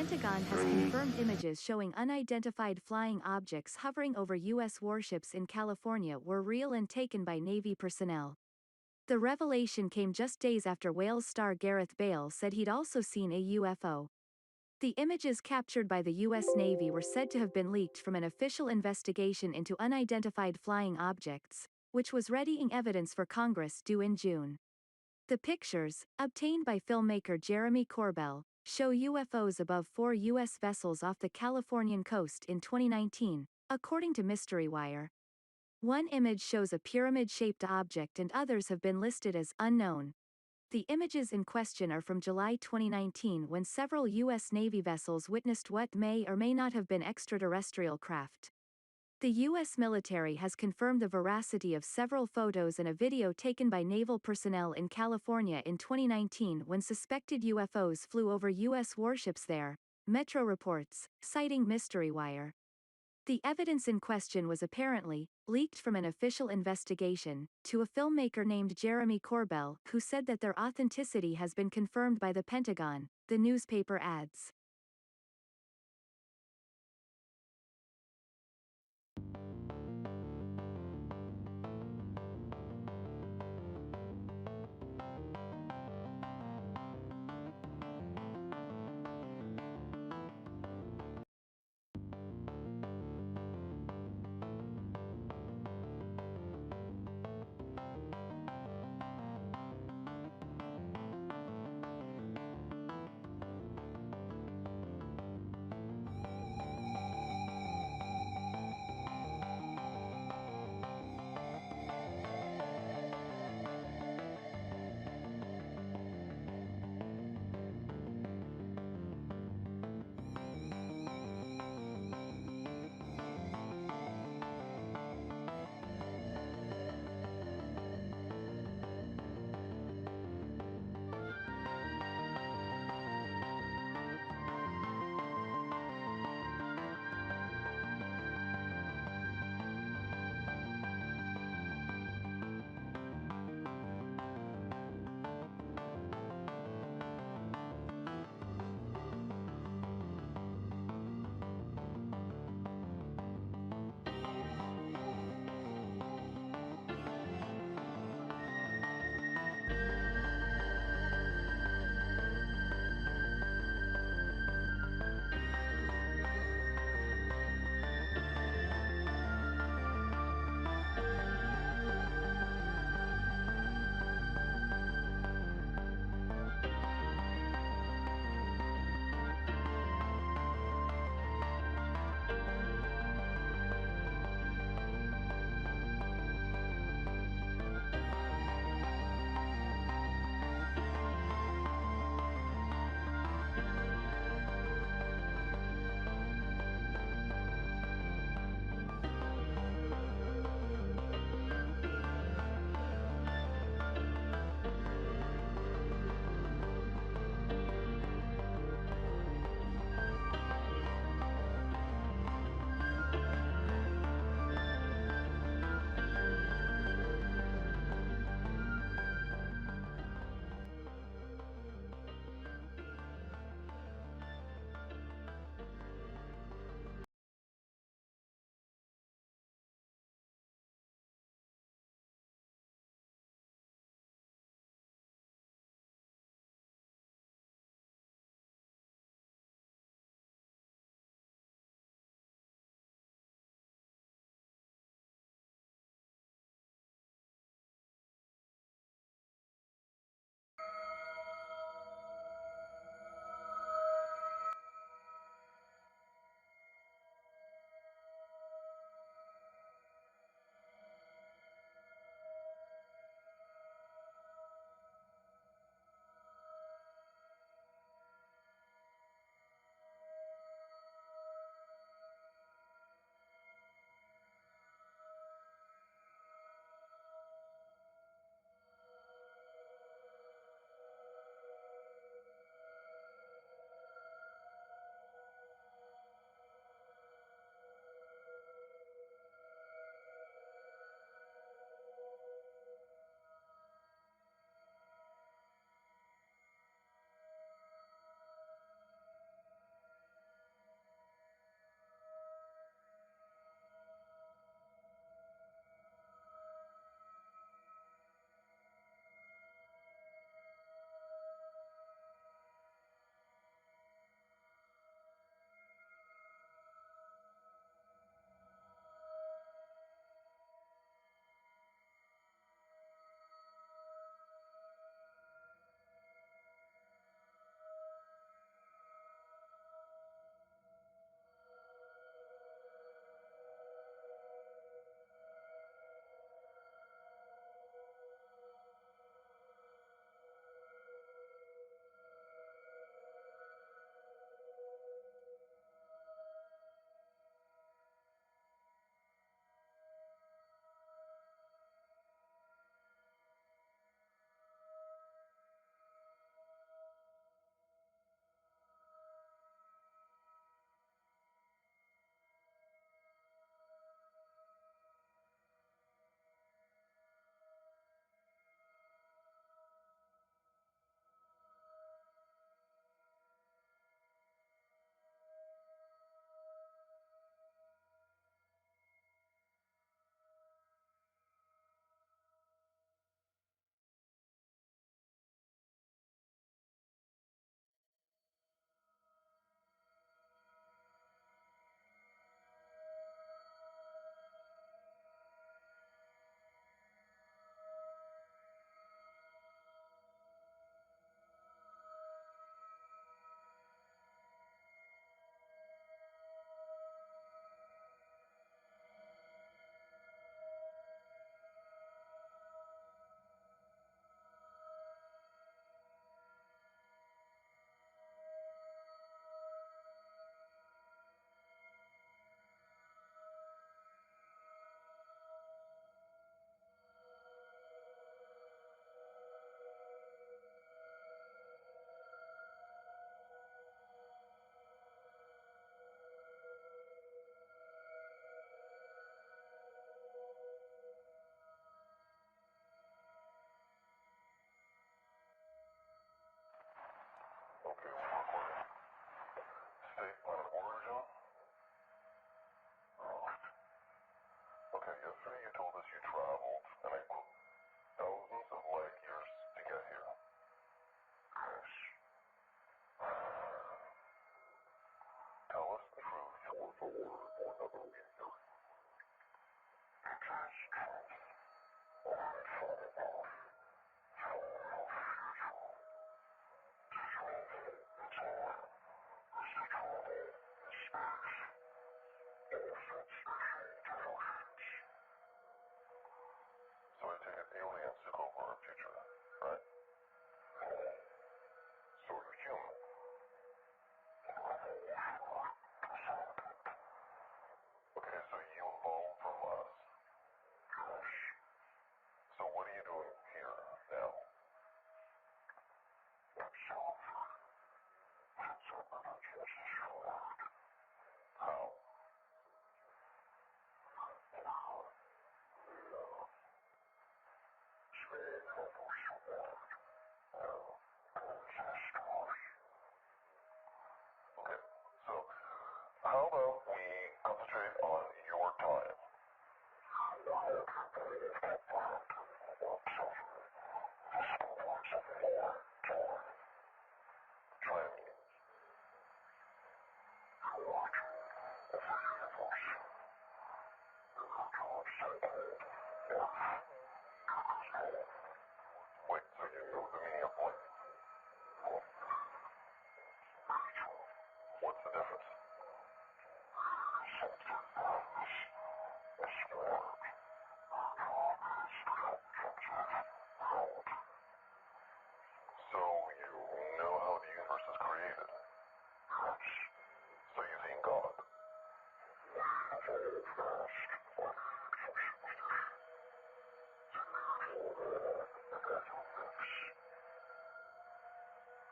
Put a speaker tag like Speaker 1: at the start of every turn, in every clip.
Speaker 1: Pentagon has confirmed images showing unidentified flying objects hovering over U.S. warships in California were real and taken by Navy personnel. The revelation came just days after Wales star Gareth Bale said he'd also seen a UFO. The images captured by the U.S. Navy were said to have been leaked from an official investigation into unidentified flying objects, which was readying evidence for Congress due in June. The pictures, obtained by filmmaker Jeremy Corbell, show UFOs above 4 U.S. vessels off the Californian coast in 2019, according to Mystery Wire. One image shows a pyramid-shaped object and others have been listed as unknown. The images in question are from July 2019 when several U.S. Navy vessels witnessed what may or may not have been extraterrestrial craft. The U.S. military has confirmed the veracity of several photos and a video taken by naval personnel in California in 2019 when suspected UFOs flew over U.S. warships there, Metro reports, citing Mystery Wire. The evidence in question was apparently leaked from an official investigation to a filmmaker named Jeremy Corbell, who said that their authenticity has been confirmed by the Pentagon, the newspaper adds.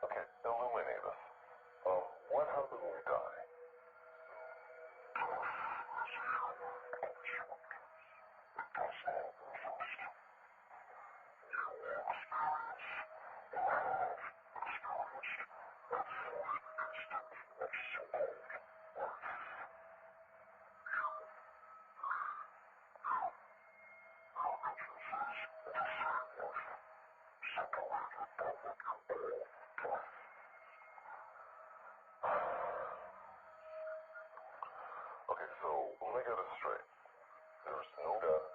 Speaker 2: Okay, illuminate us. What happened when we die? Okay, so let me get this straight. There's no death,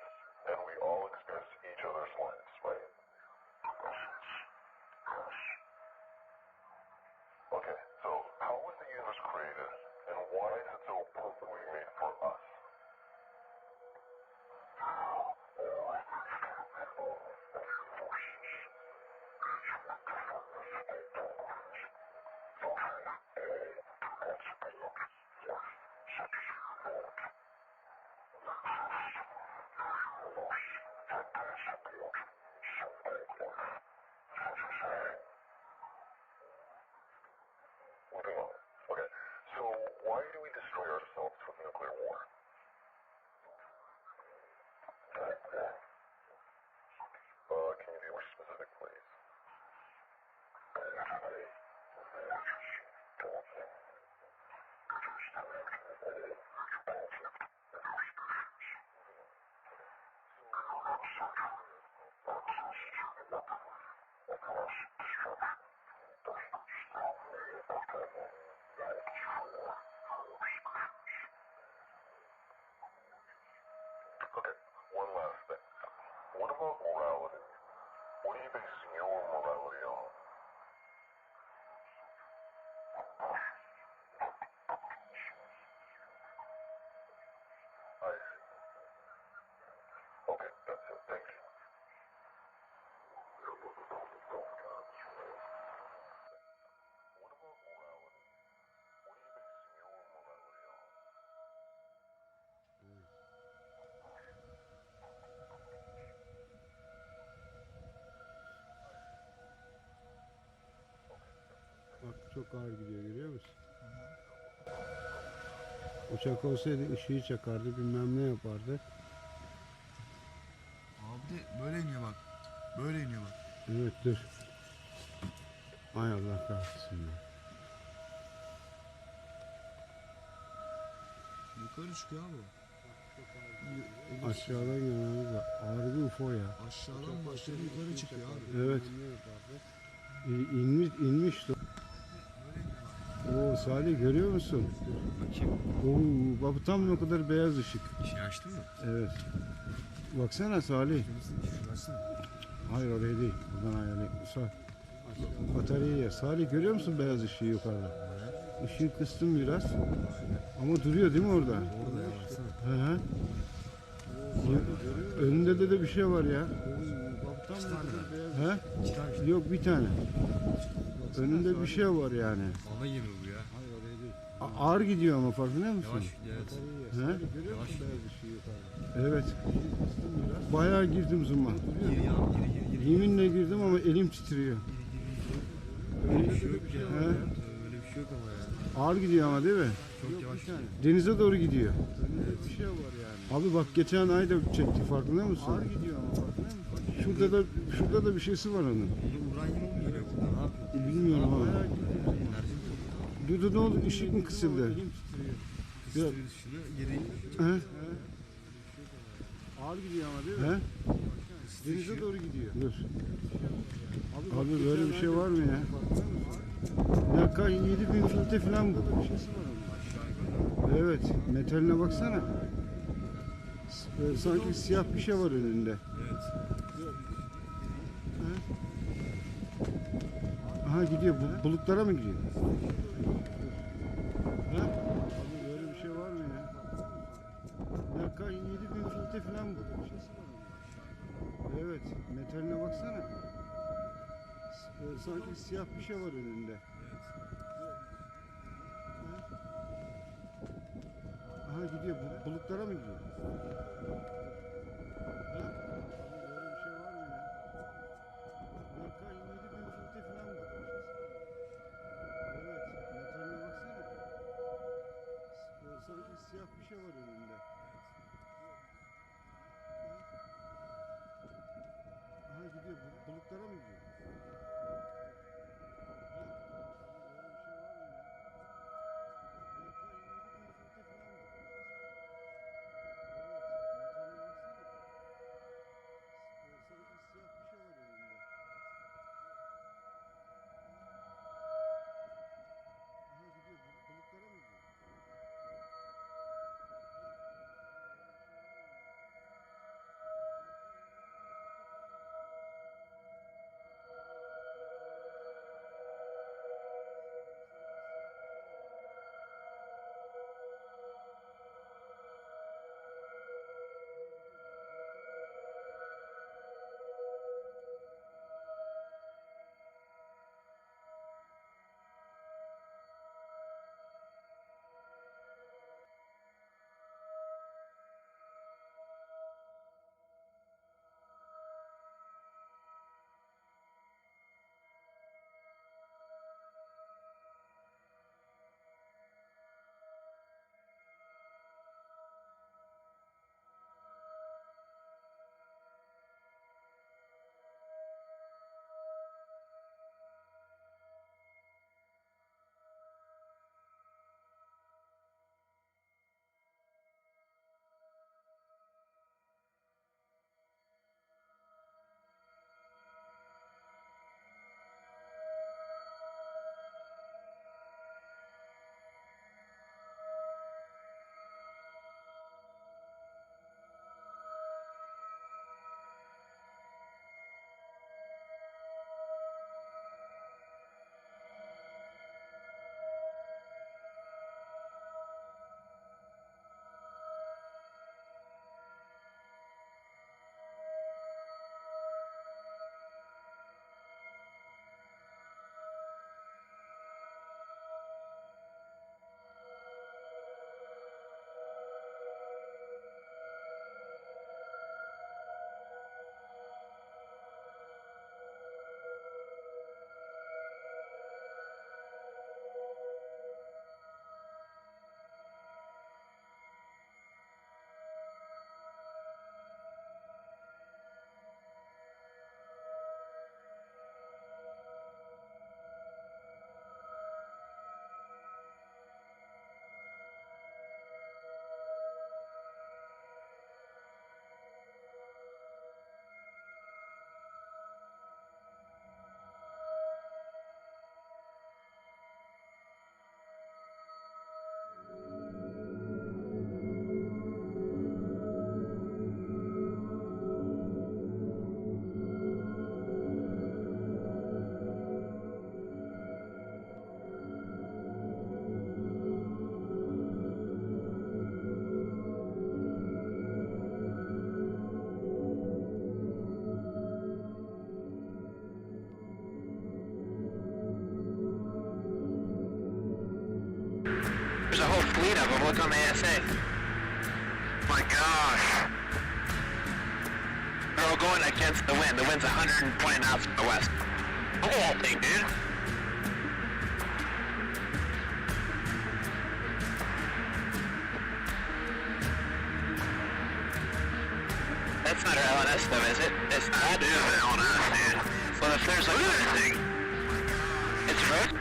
Speaker 2: and we all experience each other's lives, right? Okay, so how was the universe created, and why is it so perfectly made for us? Moving on. Okay, so why do we destroy ourselves with nuclear war? Can you be more specific, please? Okay, one last thing. What about morality? What are you basing your morality on? I see. Okay, that's it. Thank you. What about morality? What are you basing your morality on?
Speaker 3: Bak çok ağır gidiyor, görüyor musun? Uçak olsaydı ışığı çakardı, bilmem ne yapardı.
Speaker 4: Abi böyle iniyor bak. Böyle iniyor bak.
Speaker 3: Evet, dur. Ay Allah kahretsin ya.
Speaker 4: Yukarı çıkıyor abi.
Speaker 3: Aşağıdan gelen de ağır bir UFO ya.
Speaker 4: Aşağıdan başladı yukarı çıkıyor abi.
Speaker 3: Evet. İnmiş. Oo Salih, görüyor musun?
Speaker 4: Bakayım.
Speaker 3: Oo, bak bu tam o kadar beyaz ışık.
Speaker 4: Şey açtın mı?
Speaker 3: Evet. Baksana Salih.
Speaker 4: Şurası.
Speaker 3: Hayır, oraya değil. Buradan hayal bataryaya. Salih, görüyor musun beyaz ışığı yukarıda? Işığı kıstım biraz. Ama duruyor değil mi orada?
Speaker 4: Orada ya baksana.
Speaker 3: Hı hı. Önünde de bir şey var ya.
Speaker 4: İki tane mi?
Speaker 3: He?
Speaker 4: İki tane.
Speaker 3: Yok, bir tane. Önünde bir şey var yani.
Speaker 4: Ana gemi bu ya.
Speaker 3: Hayır, oraya değil. Ağır gidiyor ama, farkında mısın?
Speaker 4: Yavaş, evet.
Speaker 3: He?
Speaker 4: Yavaş.
Speaker 3: Evet. Bayağı girdim zoom'a.
Speaker 4: Geri ya, geri.
Speaker 3: Yeminle girdim ama elim titriyor.
Speaker 4: Öyle bir şey yok ya.
Speaker 3: He?
Speaker 4: Öyle bir şey yok ama ya.
Speaker 3: Ağır gidiyor ama, değil mi?
Speaker 4: Çok yavaş gidiyor.
Speaker 3: Denize doğru gidiyor. Bir şey var yani. Abi bak, geçen ay da çekti, farkında mısın? Ağır gidiyor ama, farkında mısın? Şurada da bir şeysi var onun.
Speaker 4: Uranyum mu geliyor burada? Ne yapıyor?
Speaker 3: Bilmiyorum ama.
Speaker 4: Enerji mi oluyor?
Speaker 3: Dur, ne oldu? Işık mı kısıldı?
Speaker 4: Kıstırıyor dışını, geri
Speaker 3: He? Ağır gidiyor ama, değil mi? He? Denize doğru gidiyor. Dur. Abi böyle bir şey var mı ya? Ya kaç, 7000 filte falan bu. Evet, metaline baksana. Sanki siyah bir şey var önünde.
Speaker 4: Evet.
Speaker 3: Aha, gidiyor. Bulutlara mı gidiyor? Ha? Abi böyle bir şey var mı ya? Ya kaç, 7000 filte falan bu. Evet, metaline baksana. Sanki siyah bir şey var önünde. Aha, gidiyor. Bulutlara mı gidiyor? Ha? Böyle bir şey var mı ya? Ya kaç, 7000 filte falan bu.
Speaker 2: fleet of them. Look on the ASA. My gosh. They're all going against the wind. The wind's 120 knots from the west. Look at that thing, dude. That's not our LNS though, is it? It's not. That is an LNS, dude. Well, if there's another thing, it's first.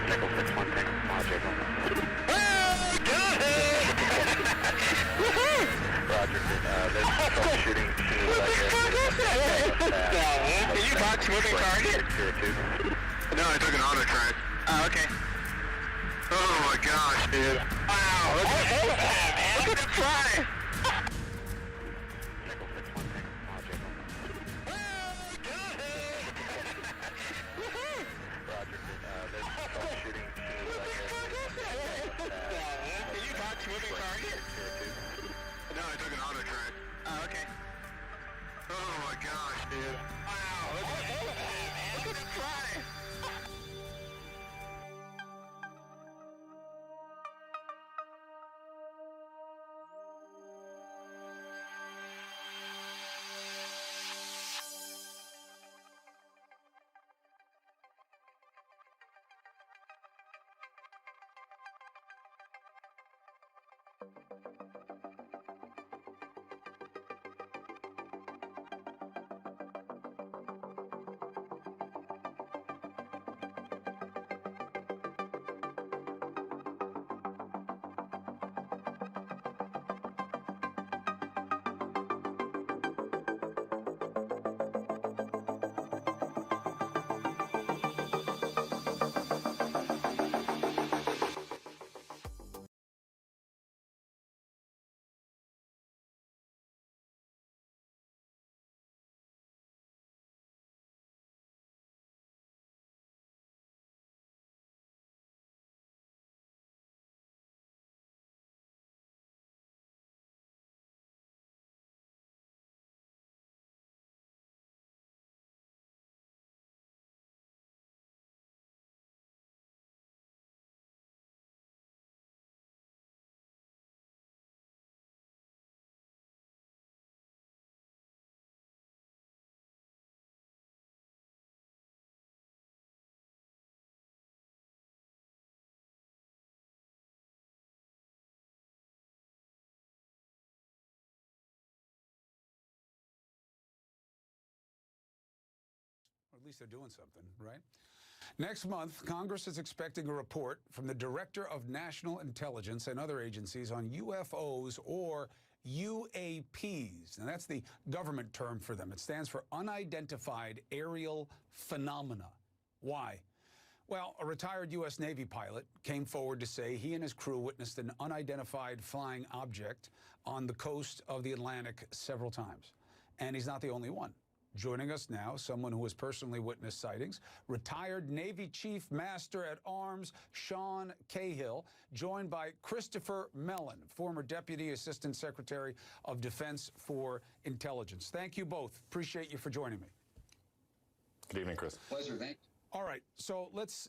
Speaker 2: Nickel 6-1, take Roger. Roger, there's troubleshooting. Are you Dox moving target? No, I took an auto track. Oh, okay. Oh my gosh, dude. Wow, look at that, man. Look at it fly. Nickel 6-1, take Roger. Roger, there's troubleshooting. Are you Dox moving target? No, I took an auto track. Oh, okay. Oh my gosh, dude. Wow, look at that, man. Look at it fly.
Speaker 5: Or at least they're doing something, right? Next month, Congress is expecting a report from the Director of National Intelligence and other agencies on UFOs or UAPs. And that's the government term for them. It stands for Unidentified Aerial Phenomena. Why? Well, a retired U.S. Navy pilot came forward to say he and his crew witnessed an unidentified flying object on the coast of the Atlantic several times. And he's not the only one. Joining us now, someone who has personally witnessed sightings, retired Navy Chief Master at Arms Sean Cahill, joined by Christopher Mellon, former Deputy Assistant Secretary of Defense for Intelligence. Thank you both. Appreciate you for joining me.
Speaker 6: Good evening, Chris.
Speaker 7: Pleasure, thank you.
Speaker 5: All right, so let's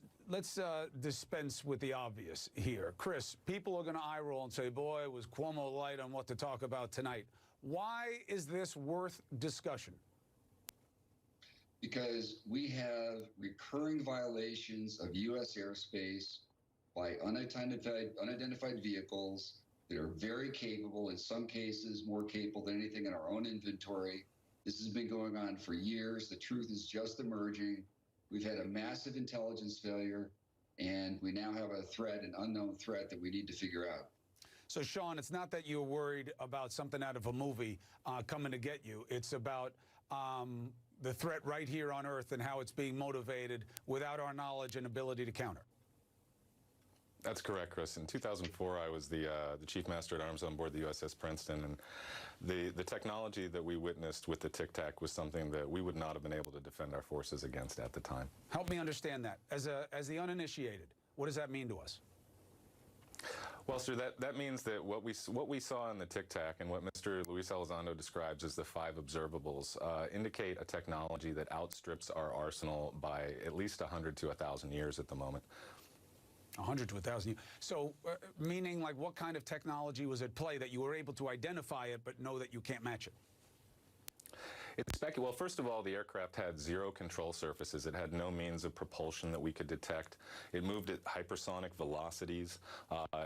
Speaker 5: dispense with the obvious here. Chris, people are going to eye roll and say, boy, was Cuomo light on what to talk about tonight. Why is this worth discussion?
Speaker 7: Because we have recurring violations of U.S. airspace by unidentified vehicles that are very capable, in some cases more capable than anything in our own inventory. This has been going on for years. The truth is just emerging. We've had a massive intelligence failure, and we now have a threat, an unknown threat that we need to figure out.
Speaker 5: So, Sean, it's not that you're worried about something out of a movie coming to get you. It's about the threat right here on Earth and how it's being motivated without our knowledge and ability to counter.
Speaker 6: That's correct, Chris. In 2004, I was the Chief Master at Arms on board the USS Princeton, and the technology that we witnessed with the Tic Tac was something that we would not have been able to defend our forces against at the time.
Speaker 5: Help me understand that. As the uninitiated, what does that mean to us?
Speaker 6: Well, sir, that means that what we saw in the Tic Tac and what Mr. Luis Elizondo describes as the 5 observables indicate a technology that outstrips our arsenal by at least 100 to 1,000 years at the moment.
Speaker 5: 100 to 1,000 years. So, meaning, like, what kind of technology was at play that you were able to identify it but know that you can't match it?
Speaker 6: Well, first of all, the aircraft had 0 control surfaces. It had no means of propulsion that we could detect. It moved at hypersonic velocities,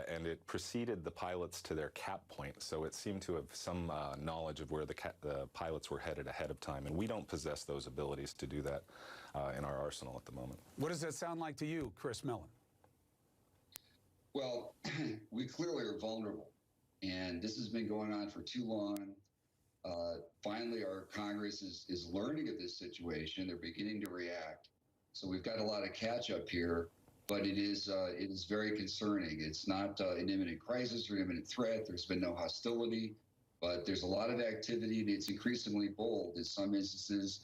Speaker 6: and it preceded the pilots to their cap point. So it seemed to have some knowledge of where the pilots were headed ahead of time, and we don't possess those abilities to do that in our arsenal at the moment.
Speaker 5: What does that sound like to you, Chris Mellon?
Speaker 7: Well, we clearly are vulnerable, and this has been going on for too long. Finally, our Congress is learning of this situation. They're beginning to react. So we've got a lot of catch up here, but it is very concerning. It's not an imminent crisis or an imminent threat. There's been no hostility, but there's a lot of activity, and it's increasingly bold. In some instances,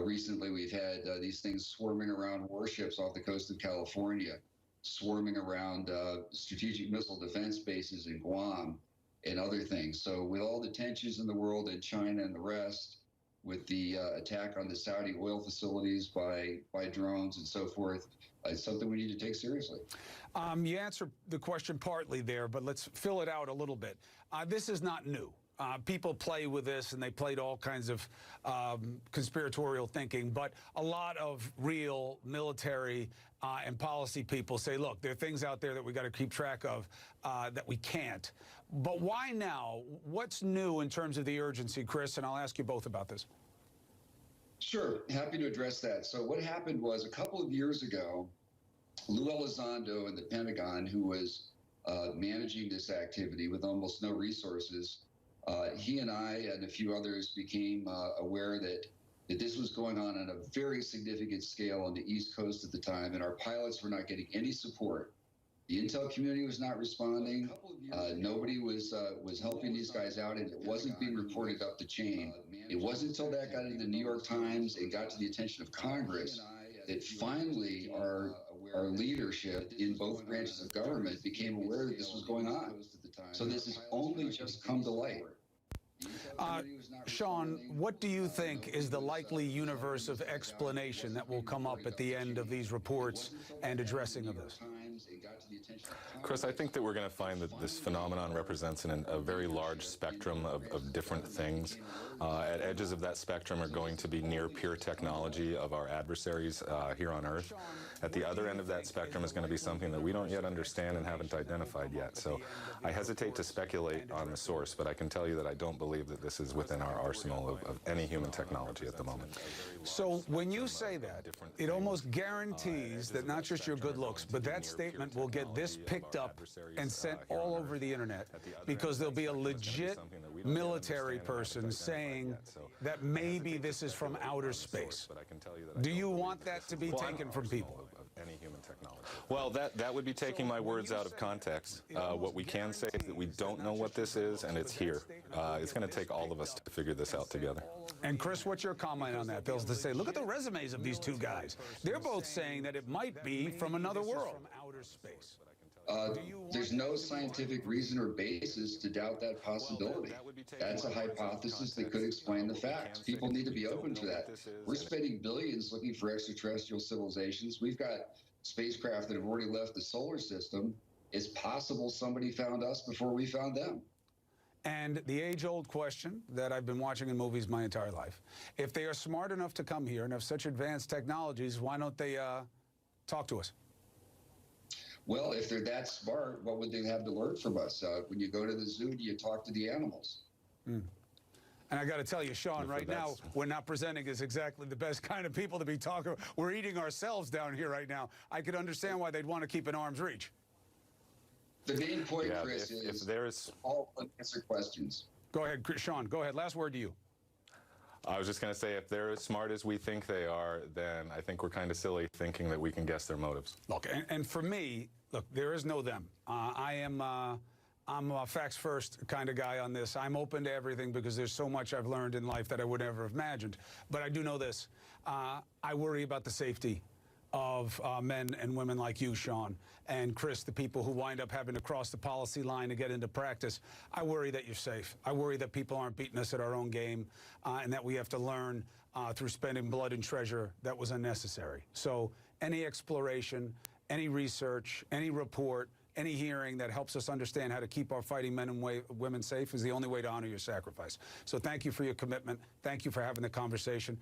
Speaker 7: recently we've had these things swarming around warships off the coast of California, swarming around strategic missile defense bases in Guam, and other things. So with all the tensions in the world in China and the rest, with the attack on the Saudi oil facilities by drones and so forth, it's something we need to take seriously.
Speaker 5: You answered the question partly there, but let's fill it out a little bit. This is not new. People play with this, and they played all kinds of conspiratorial thinking, but a lot of real military and policy people say, look, there are things out there that we got to keep track of that we can't. But why now? What's new in terms of the urgency, Chris? And I'll ask you both about this.
Speaker 7: Sure, happy to address that. So what happened was a couple of years ago, Lou Elizondo and the Pentagon, who was managing this activity with almost no resources, he and I and a few others became aware that this was going on a very significant scale on the East Coast at the time, and our pilots were not getting any support. The intel community was not responding. Nobody was helping these guys out, and it wasn't being reported up the chain. It wasn't until that got into the New York Times and got to the attention of Congress that finally our leadership in both branches of government became aware that this was going on. So this has only just come to light.
Speaker 5: Sean, what do you think is the likely universe of explanation that will come up at the end of these reports and addressing of this?
Speaker 6: Chris, I think that we're going to find that this phenomenon represents a very large spectrum of different things. At edges of that spectrum are going to be near pure technology of our adversaries here on Earth. At the other end of that spectrum is going to be something that we don't yet understand and haven't identified yet. So I hesitate to speculate on the source, but I can tell you that I don't believe that this is within our arsenal of any human technology at the moment.
Speaker 5: So when you say that, it almost guarantees that not just your good looks, but that statement will get this picked up and sent all over the internet, because there'll be a legit military person saying that maybe this is from outer space. Do you want that to be taken from people?
Speaker 6: Any human technology. Well, that would be taking my words out of context. What we can say is that we don't know what this is, and it's here. It's going to take all of us to figure this out together.
Speaker 5: And Chris, what's your comment on that? Bill's to say, look at the resumes of these two guys. They're both saying that it might be from another world. From outer space.
Speaker 7: There's no scientific reason or basis to doubt that possibility. That's a hypothesis that could explain the facts. People need to be open to that. We're spending billions looking for extraterrestrial civilizations. We've got spacecraft that have already left the solar system. It's possible somebody found us before we found them.
Speaker 5: And the age-old question that I've been watching in movies my entire life: if they are smart enough to come here and have such advanced technologies, why don't they talk to us?
Speaker 7: Well, if they're that smart, what would they have to learn from us? When you go to the zoo, do you talk to the animals?
Speaker 5: And I got to tell you, Sean, right now, we're not presenting as exactly the best kind of people to be talking. We're eating ourselves down here right now. I could understand why they'd want to keep an arm's reach.
Speaker 7: The main point, Chris, is
Speaker 6: if there's
Speaker 7: all unanswered questions.
Speaker 5: Go ahead, Sean. Go ahead. Last word to you.
Speaker 6: I was just going to say, if they're as smart as we think they are, then I think we're kind of silly thinking that we can guess their motives.
Speaker 5: Look, and for me, look, there is no them. I'm a facts first kind of guy on this. I'm open to everything because there's so much I've learned in life that I would never have imagined. But I do know this. I worry about the safety of men and women like you, Sean, and Chris, the people who wind up having to cross the policy line to get into practice. I worry that you're safe. I worry that people aren't beating us at our own game, and that we have to learn through spending blood and treasure that was unnecessary. So any exploration, any research, any report, any hearing that helps us understand how to keep our fighting men and women safe is the only way to honor your sacrifice. So thank you for your commitment. Thank you for having the conversation.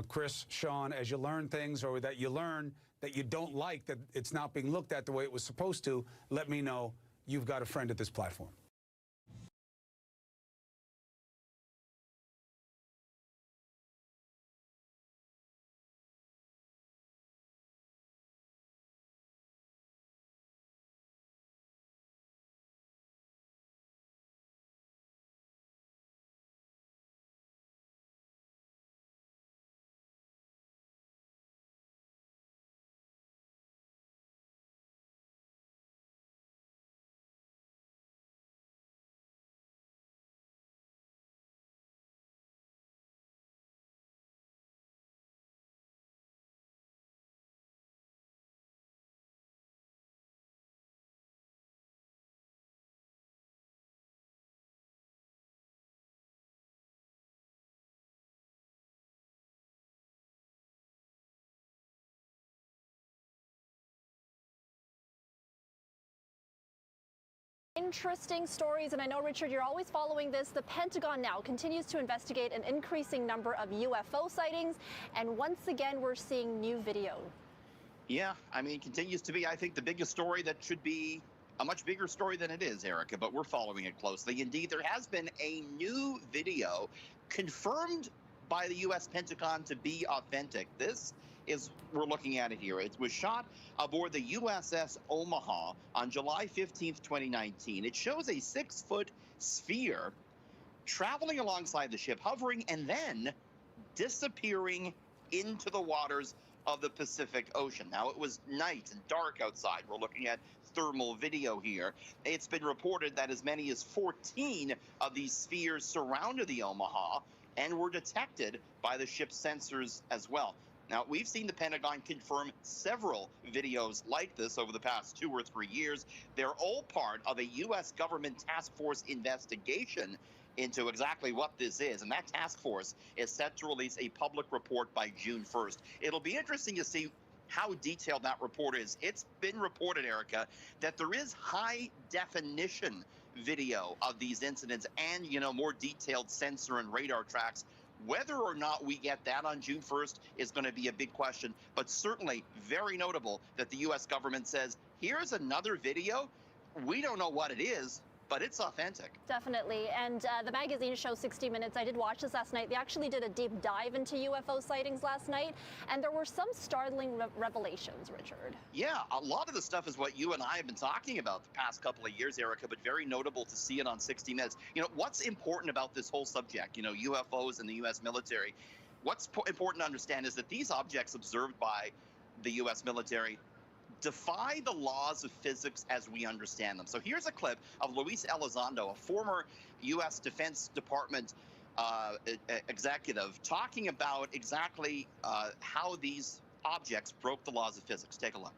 Speaker 5: Chris, Sean, as you learn things or that you learn that you don't like that it's not being looked at the way it was supposed to, let me know. You've got a friend at this platform.
Speaker 8: Interesting stories, and I know, Richard, you're always following this. The Pentagon now continues to investigate an increasing number of UFO sightings, and once again, we're seeing new video.
Speaker 9: Yeah, I mean, it continues to be, I think, the biggest story that should be a much bigger story than it is, Erica, but we're following it closely. Indeed, there has been a new video confirmed by the U.S. Pentagon to be authentic. This is, we're looking at it here. It was shot aboard the USS Omaha on July 15th, 2019. It shows a 6-foot sphere traveling alongside the ship, hovering, and then disappearing into the waters of the Pacific Ocean. Now, it was night and dark outside. We're looking at thermal video here. It's been reported that as many as 14 of these spheres surrounded the Omaha and were detected by the ship's sensors as well. Now, we've seen the Pentagon confirm several videos like this over the past 2 or 3 years. They're all part of a U.S. government task force investigation into exactly what this is. And that task force is set to release a public report by June 1st. It'll be interesting to see how detailed that report is. It's been reported, Erica, that there is high definition video of these incidents and, more detailed sensor and radar tracks. Whether or not we get that on June 1st is going to be a big question, but certainly very notable that the U.S. government says, here's another video. We don't know what it is, but it's authentic.
Speaker 8: Definitely. And the magazine show 60 Minutes, I did watch this last night. They actually did a deep dive into UFO sightings last night, and there were some startling revelations, Richard.
Speaker 9: Yeah, a lot of the stuff is what you and I have been talking about the past couple of years, Erica, but very notable to see it on 60 Minutes. What's important about this whole subject, UFOs and the U.S. military, what's important to understand is that these objects observed by the U.S. military defy the laws of physics as we understand them. So here's a clip of Luis Elizondo, a former U.S. Defense Department executive, talking about exactly how these objects broke the laws of physics. Take a look.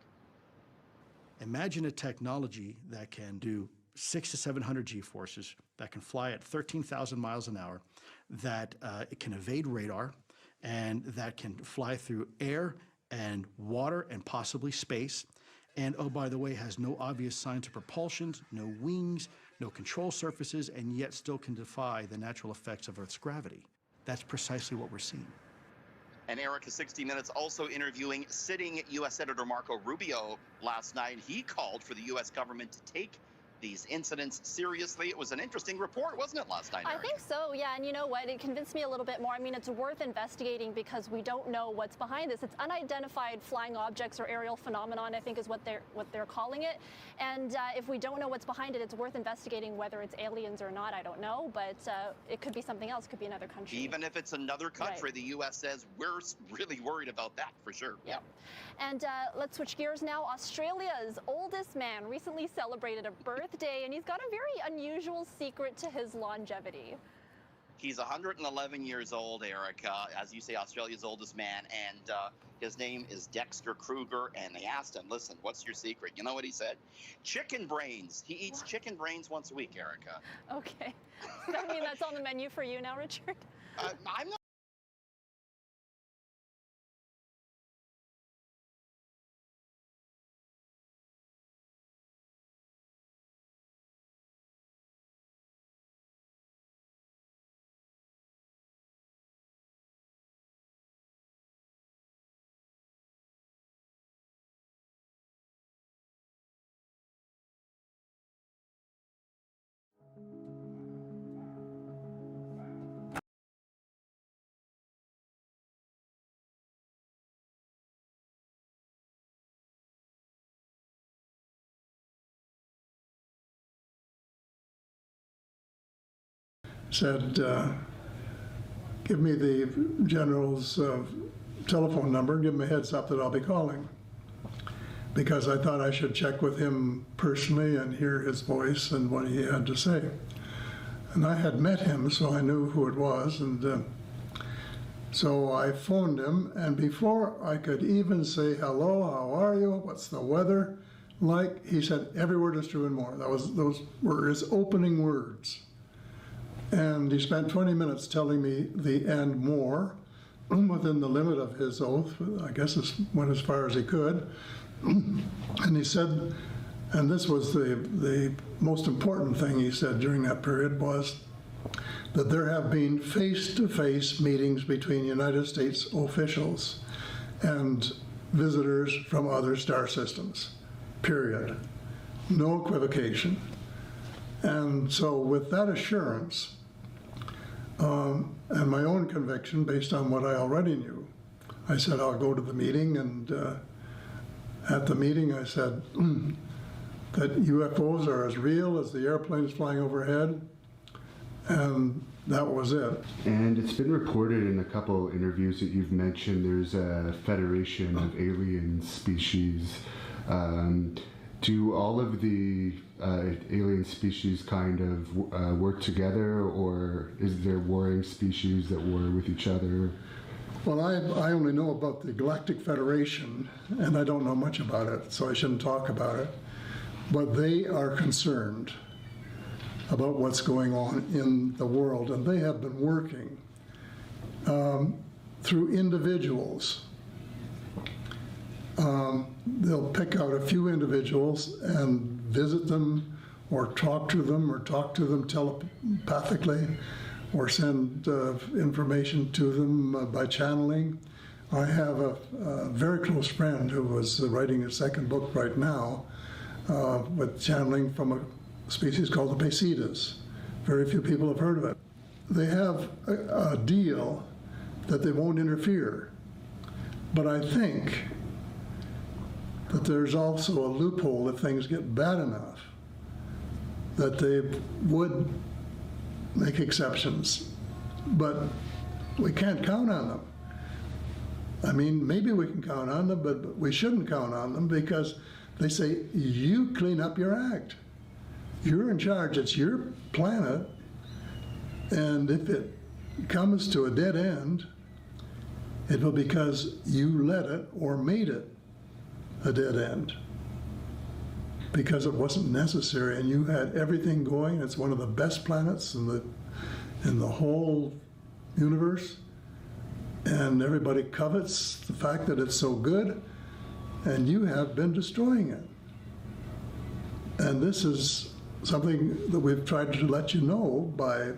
Speaker 10: Imagine a technology that can do 600 to 700 G-forces, that can fly at 13,000 miles an hour, that it can evade radar, and that can fly through air and water and possibly space. And, oh, by the way, has no obvious signs of propulsion, no wings, no control surfaces, and yet still can defy the natural effects of Earth's gravity. That's precisely what we're seeing.
Speaker 9: And Erica, 60 Minutes also interviewing sitting U.S. Senator Marco Rubio last night. He called for the U.S. government to take these incidents seriously. It was an interesting report, wasn't it, last night, Eric?
Speaker 8: I think so, yeah. And you know what? It convinced me a little bit more. I mean, it's worth investigating because we don't know what's behind this. It's unidentified flying objects or aerial phenomenon, I think is what they're calling it. And if we don't know what's behind it, it's worth investigating whether it's aliens or not. I don't know, but it could be something else. It could be another country.
Speaker 9: Even if it's another country, right. The U.S. says we're really worried about that for sure.
Speaker 8: Yeah. And let's switch gears now. Australia's oldest man recently celebrated a birthday, and he's got a very unusual secret to his longevity.
Speaker 9: He's 111 years old, Erica, as you say, Australia's oldest man, and His name is Dexter Kruger, and they asked him, listen, what's your secret? You know what he said? Chicken brains. He eats chicken brains once a week, Erica.
Speaker 8: Okay. Does that mean that's on the menu for you now, Richard?
Speaker 9: I'm not.
Speaker 11: Said, give me the general's telephone number, give him a heads up that I'll be calling. Because I thought I should check with him personally and hear his voice and what he had to say. And I had met him, so I knew who it was. And so I phoned him, and before I could even say, hello, how are you, what's the weather like, he said, every word is true and more. Those were his opening words. And he spent 20 minutes telling me the and more within the limit of his oath. I guess it went as far as he could. And he said, and this was the most important thing he said during that period, was that there have been face-to-face meetings between United States officials and visitors from other star systems, period. No equivocation. And so with that assurance, and my own conviction based on what I already knew, I said, I'll go to the meeting. And at the meeting, I said that UFOs are as real as the airplanes flying overhead. And that was it.
Speaker 12: And it's been reported in a couple interviews that you've mentioned there's a federation of alien species. Do all of the alien species kind of work together, or is there warring species that war with each other?
Speaker 11: Well, I only know about the Galactic Federation, and I don't know much about it, so I shouldn't talk about it. But they are concerned about what's going on in the world, and they have been working through individuals. They'll pick out a few individuals and visit them or talk to them telepathically or send information to them by channeling. I have a very close friend who was writing a second book right now with channeling from a species called the Basidas. Very few people have heard of it. They have a deal that they won't interfere, but I think that there's also a loophole if things get bad enough that they would make exceptions, but we can't count on them. I mean, maybe we can count on them, but we shouldn't count on them because they say, you clean up your act. You're in charge, it's your planet, and if it comes to a dead end, it will be because you let it or made it a dead end because it wasn't necessary and you had everything going. It's one of the best planets in the whole universe, and everybody covets the fact that it's so good, and you have been destroying it. And this is something that we've tried to let you know by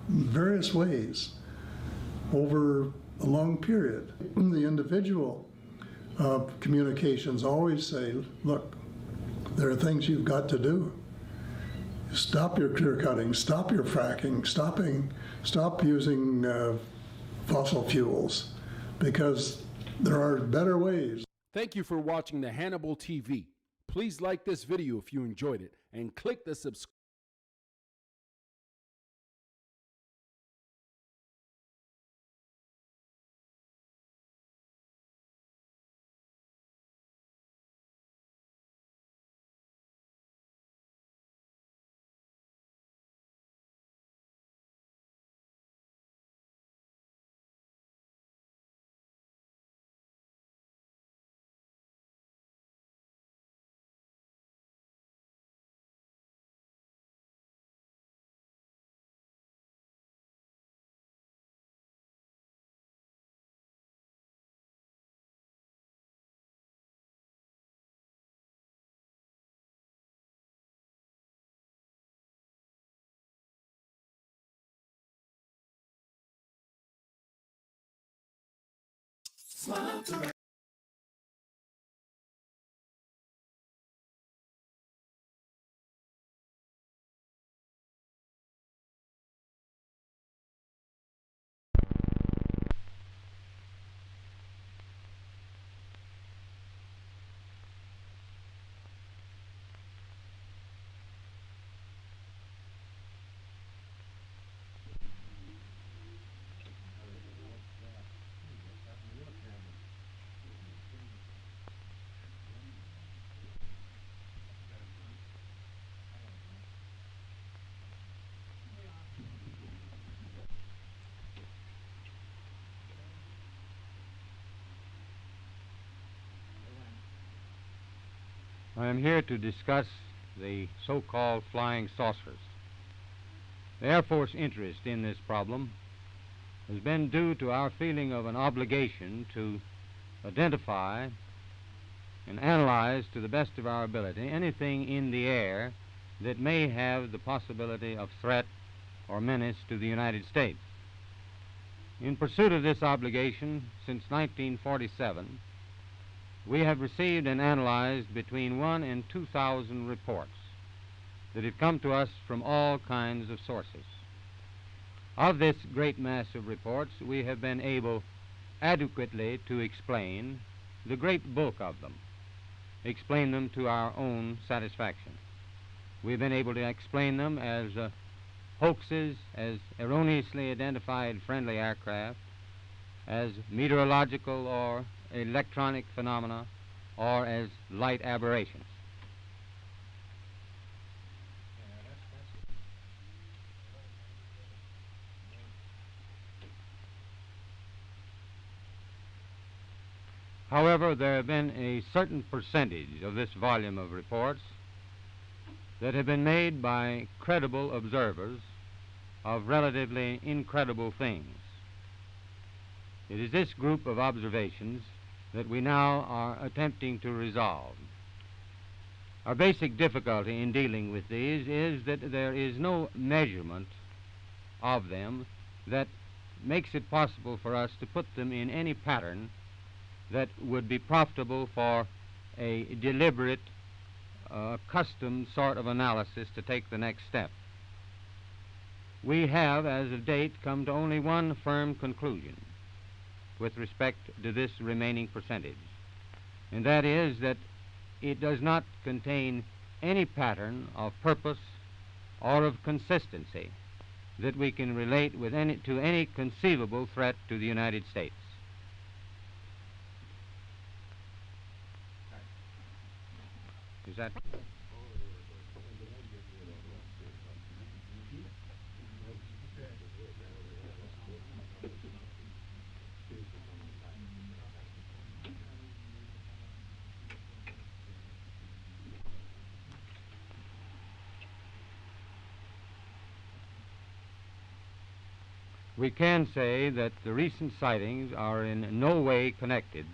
Speaker 11: various ways over a long period. The individual communications always say, look, there are things you've got to do. Stop your clear cutting, stop your fracking, stop using fossil fuels, because there are better ways.
Speaker 13: Thank you for watching the Hannibal TV. Please like this video if you enjoyed it and click the subscribe.
Speaker 14: I am here to discuss the so-called flying saucers. The Air Force interest in this problem has been due to our feeling of an obligation to identify and analyze to the best of our ability anything in the air that may have the possibility of threat or menace to the United States. In pursuit of this obligation, since 1947, we have received and analyzed between 1,000 and 2,000 reports that have come to us from all kinds of sources. Of this great mass of reports, we have been able adequately to explain the great bulk of them, explain them to our own satisfaction. We've been able to explain them as hoaxes, as erroneously identified friendly aircraft, as meteorological or electronic phenomena, or as light aberrations. However, there have been a certain percentage of this volume of reports that have been made by credible observers of relatively incredible things. It is this group of observations that we now are attempting to resolve. Our basic difficulty in dealing with these is that there is no measurement of them that makes it possible for us to put them in any pattern that would be profitable for a deliberate, custom sort of analysis to take the next step. We have, as of date, come to only one firm conclusion with respect to this remaining percentage, and that is that it does not contain any pattern of purpose or of consistency that we can relate with to any conceivable threat to the United States. Is that? We can say that the recent sightings are in no way connected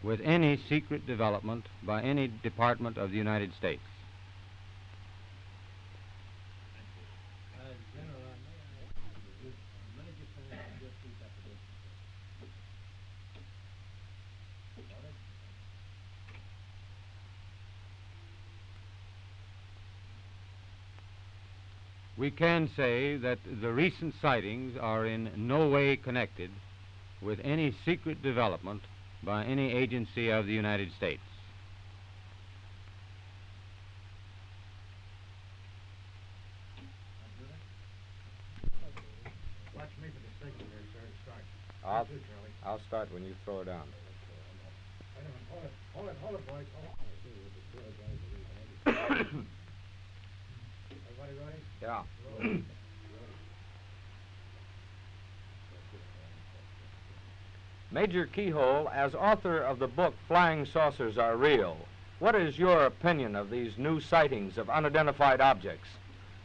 Speaker 14: with any secret development by any department of the United States. We can say that the recent sightings are in no way connected with any secret development by any agency of the United States.
Speaker 15: Watch me for the signal there, sir, to start.
Speaker 14: I'll start when you throw it down.
Speaker 15: Wait a minute, hold it, boys. Everybody ready?
Speaker 14: Yeah. Major Keyhole, as author of the book Flying Saucers Are Real, what is your opinion of these new sightings of unidentified objects?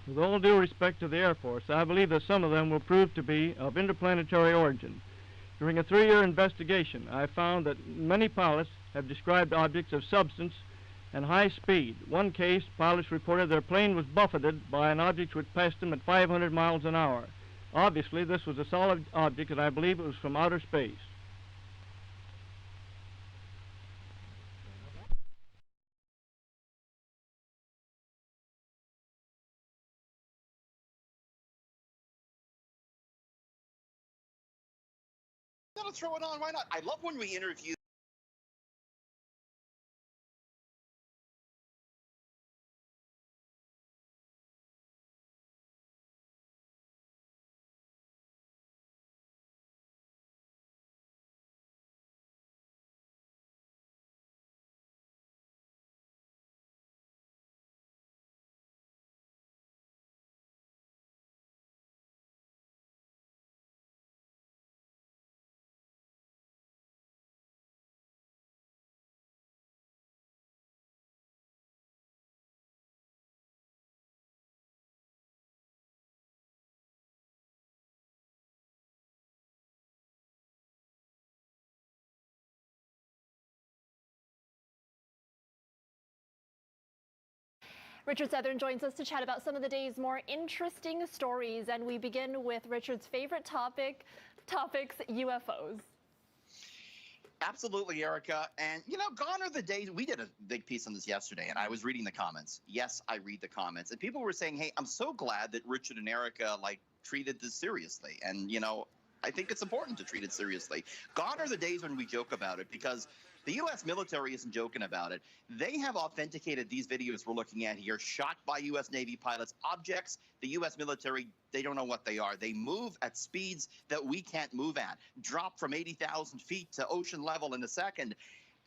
Speaker 16: With all due respect to the Air Force, I believe that some of them will prove to be of interplanetary origin. During a 3-year investigation, I found that many pilots have described objects of substance and high speed. One case, pilots reported their plane was buffeted by an object which passed them at 500 miles an hour. Obviously, this was a solid object, and I believe it was from outer space.
Speaker 9: gotta throw it on. Why not? I love when we interview.
Speaker 8: Richard Southern joins us to chat about some of the day's more interesting stories, and we begin with Richard's favorite topics, UFOs.
Speaker 9: Absolutely, Erica. And, you know, gone are the days. We did a big piece on this yesterday, and I was reading the comments. Yes, I read the comments. And people were saying, hey, I'm so glad that Richard and Erica, treated this seriously. And, you know, I think it's important to treat it seriously. Gone are the days when we joke about it, because the U.S. military isn't joking about it. They have authenticated these videos we're looking at here, shot by U.S. Navy pilots, objects the U.S. military, they don't know what they are. They move at speeds that we can't move at, drop from 80,000 feet to ocean level in a second.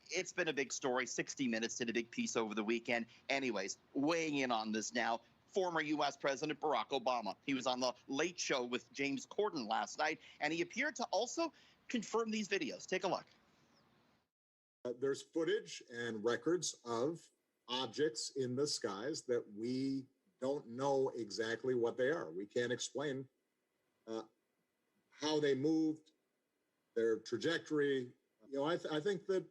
Speaker 9: It's been a big story. 60 Minutes did a big piece over the weekend. Anyways, weighing in on this now, former U.S. President Barack Obama. He was on the Late Show with James Corden last night, and he appeared to also confirm these videos. Take a look.
Speaker 17: There's footage and records of objects in the skies that we don't know exactly what they are. We can't explain how they moved, their trajectory. You know, I think that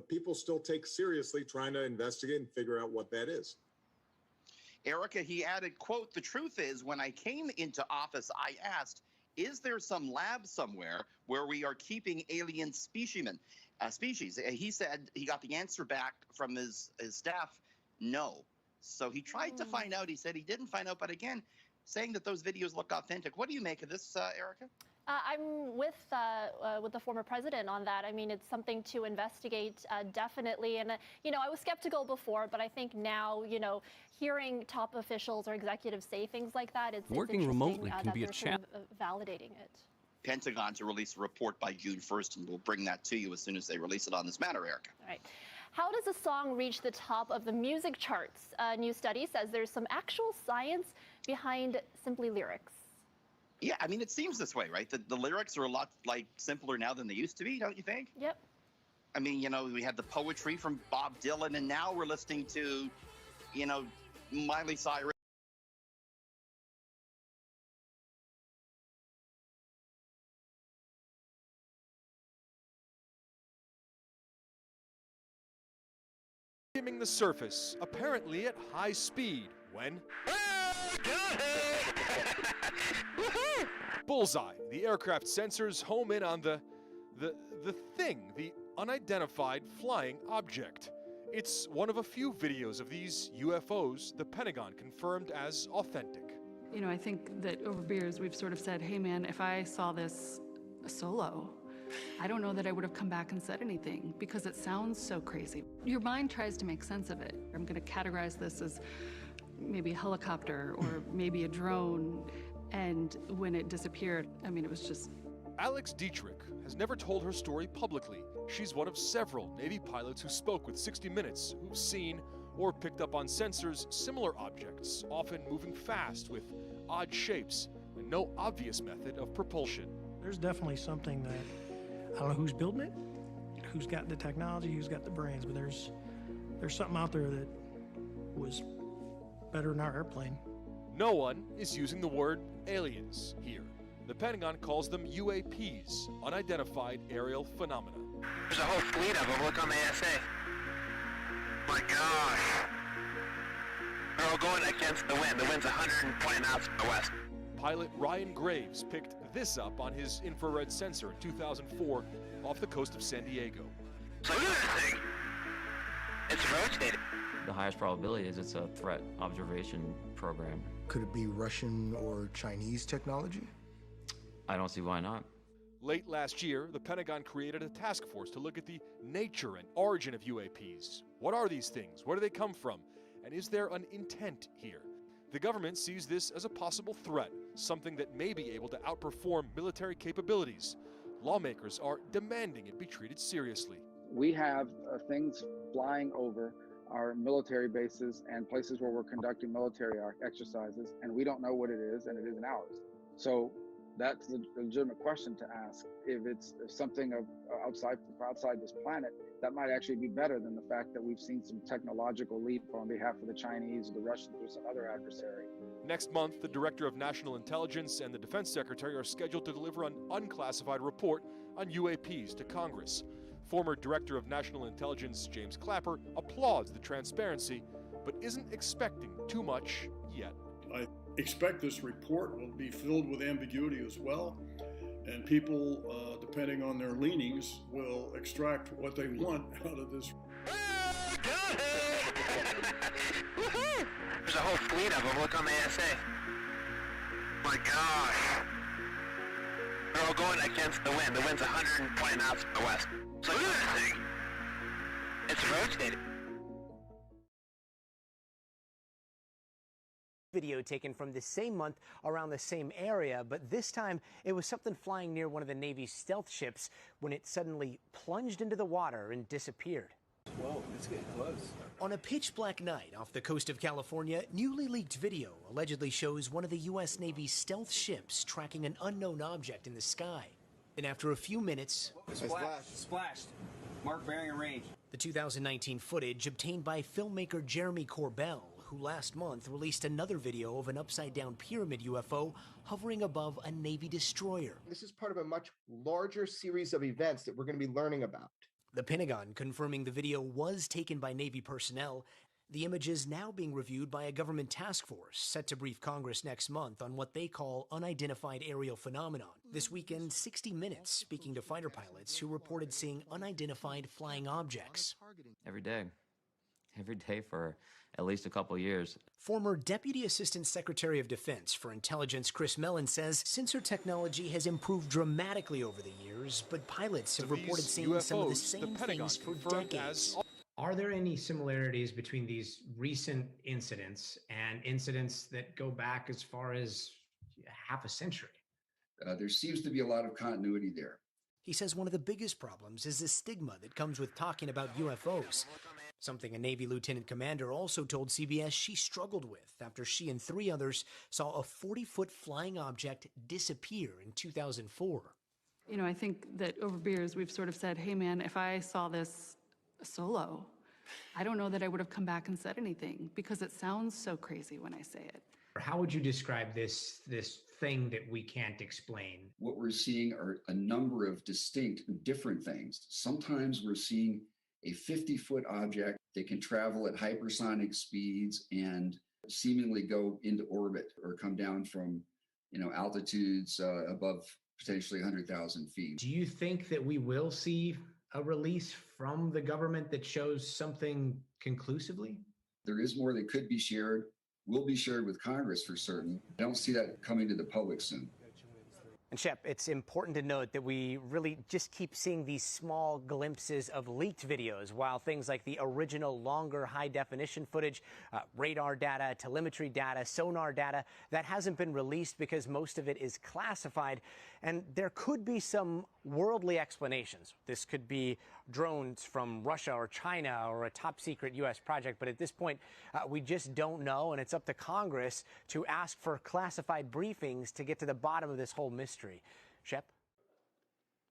Speaker 17: people still take seriously trying to investigate and figure out what that is.
Speaker 9: Erica, he added, quote, "The truth is, when I came into office, I asked, is there some lab somewhere where we are keeping alien species? He said he got the answer back from his staff, no. So he tried to find out. He said he didn't find out, but again, saying that those videos look authentic. What do you make of this, Erica?
Speaker 8: I'm with the former president on that. I mean, it's something to investigate, definitely. And, you know, I was skeptical before, but I think now, you know, hearing top officials or executives say things like that, it's
Speaker 18: working remotely can be a challenge.
Speaker 8: Validating it.
Speaker 9: Pentagon to release a report by June 1st, and we'll bring that to you as soon as they release it on this matter, Erica.
Speaker 8: All right. How does a song reach the top of the music charts? A new study says there's some actual science behind simply lyrics.
Speaker 9: Yeah, I mean, it seems this way, right? The lyrics are a lot simpler now than they used to be, don't you think?
Speaker 8: Yep.
Speaker 9: I mean, you know, we had the poetry from Bob Dylan, and now we're listening to, you know, Miley Cyrus.
Speaker 19: Skimming the surface, apparently at high speed, when bullseye, the aircraft sensors home in on the unidentified flying object. It's one of a few videos of these UFOs the Pentagon confirmed as authentic.
Speaker 20: You know, I think that over beers we've sort of said, hey man, if I saw this solo, I don't know that I would have come back and said anything because it sounds so crazy. Your mind tries to make sense of it. I'm going to categorize this as maybe a helicopter or maybe a drone. And when it disappeared, I mean, it was just...
Speaker 19: Alex Dietrich has never told her story publicly. She's one of several Navy pilots who spoke with 60 Minutes, who've seen or picked up on sensors similar objects, often moving fast with odd shapes and no obvious method of propulsion.
Speaker 21: There's definitely something that, I don't know who's building it, who's got the technology, who's got the brains, but there's something out there that was better than our airplane.
Speaker 19: No one is using the word aliens here. The Pentagon calls them UAPs, unidentified aerial phenomena.
Speaker 2: There's a whole fleet of them. Look on the ASA. My gosh. They're all going against the wind. The wind's 120 knots from the west.
Speaker 19: Pilot Ryan Graves picked this up on his infrared sensor in 2004 off the coast of San Diego.
Speaker 2: So look at this thing. It's rotating.
Speaker 22: The highest probability is it's a threat observation program.
Speaker 23: Could it be Russian or Chinese technology?
Speaker 22: I don't see why not.
Speaker 19: Late last year, the Pentagon created a task force to look at the nature and origin of UAPs. What are these things? Where do they come from? And is there an intent here? The government sees this as a possible threat, something that may be able to outperform military capabilities. Lawmakers are demanding it be treated seriously.
Speaker 1: We have things flying over our military bases and places where we're conducting military exercises, and we don't know what it is, and it isn't ours. So that's a legitimate question to ask. If it's something of outside this planet, that might actually be better than the fact that we've seen some technological leap on behalf of the Chinese or the Russians or some other adversary.
Speaker 19: Next month, the Director of National Intelligence and the Defense Secretary are scheduled to deliver an unclassified report on UAPs to Congress. Former Director of National Intelligence James Clapper applauds the transparency, but isn't expecting too much yet.
Speaker 4: I expect this report will be filled with ambiguity as well, and people, depending on their leanings, will extract what they want out of this.
Speaker 2: There's a whole fleet of them. Look on the ASA. My gosh. They're all going against the wind. The wind's 120 knots from the west. So look at that thing. It's rotating.
Speaker 23: Video taken from the same month around the same area, but this time it was something flying near one of the Navy's stealth ships when it suddenly plunged into the water and disappeared.
Speaker 24: Whoa, it's getting close.
Speaker 23: On a pitch black night off the coast of California, newly leaked video allegedly shows one of the U.S. Navy's stealth ships tracking an unknown object in the sky. And after a few minutes,
Speaker 24: Splashed. Mark bearing and range.
Speaker 23: The 2019 footage obtained by filmmaker Jeremy Corbell, who last month released another video of an upside-down pyramid UFO hovering above a Navy destroyer.
Speaker 25: This is part of a much larger series of events that we're going to be learning about.
Speaker 23: The Pentagon confirming the video was taken by Navy personnel. The images now being reviewed by a government task force set to brief Congress next month on what they call unidentified aerial phenomenon. This weekend, 60 Minutes speaking to fighter pilots who reported seeing unidentified flying objects.
Speaker 22: Every day for at least a couple years.
Speaker 23: Former Deputy Assistant Secretary of Defense for Intelligence Chris Mellon says sensor technology has improved dramatically over the years, but pilots have reported seeing
Speaker 19: UFOs,
Speaker 23: some of the same things for decades.
Speaker 26: Are there any similarities between these recent incidents and incidents that go back as far as half a century?
Speaker 7: There seems to be a lot of continuity there.
Speaker 23: He says one of the biggest problems is the stigma that comes with talking about UFOs. Something a Navy lieutenant commander also told CBS she struggled with after she and 3 others saw a 40-foot flying object disappear in 2004.
Speaker 20: You know, I think that over beers we've sort of said, hey man, if I saw this solo, I don't know that I would have come back and said anything because it sounds so crazy when I say it.
Speaker 26: How would you describe this thing that we can't explain?
Speaker 7: What we're seeing are a number of distinct, different things. Sometimes we're seeing a 50-foot object that can travel at hypersonic speeds and seemingly go into orbit or come down from, altitudes above potentially 100,000 feet.
Speaker 26: Do you think that we will see a release from the government that shows something conclusively?
Speaker 7: There is more that could be shared, will be shared with Congress for certain. I don't see that coming to the public soon.
Speaker 23: And Shep, it's important to note that we really just keep seeing these small glimpses of leaked videos, while things like the original longer high-definition footage, radar data, telemetry data, sonar data, that hasn't been released because most of it is classified. And there could be some worldly explanations. This could be drones from Russia or China or a top-secret U.S. project. But at this point, we just don't know, and it's up to Congress to ask for classified briefings to get to the bottom of this whole mystery. Shep?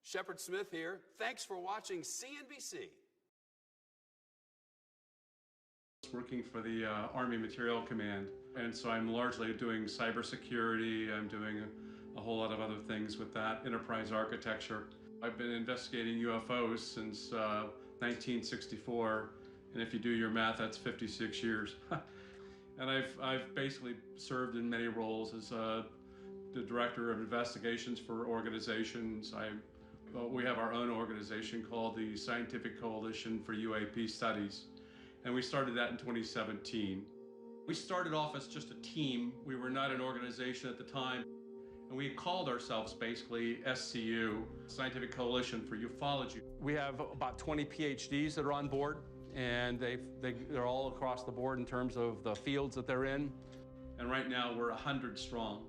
Speaker 27: Shepard Smith here. Thanks for watching CNBC.
Speaker 28: Working for the Army Materiel Command, and so I'm largely doing cybersecurity. I'm doing a whole lot of other things with that, enterprise architecture. I've been investigating UFOs since 1964, and if you do your math, that's 56 years. And I've basically served in many roles as the director of investigations for organizations. We have our own organization called the Scientific Coalition for UAP Studies, and we started that in 2017. We started off as just a team. We were not an organization at the time. And we called ourselves basically SCU, Scientific Coalition for Ufology. We have about 20 PhDs that are on board, and they're all across the board in terms of the fields that they're in. And right now we're 100 strong.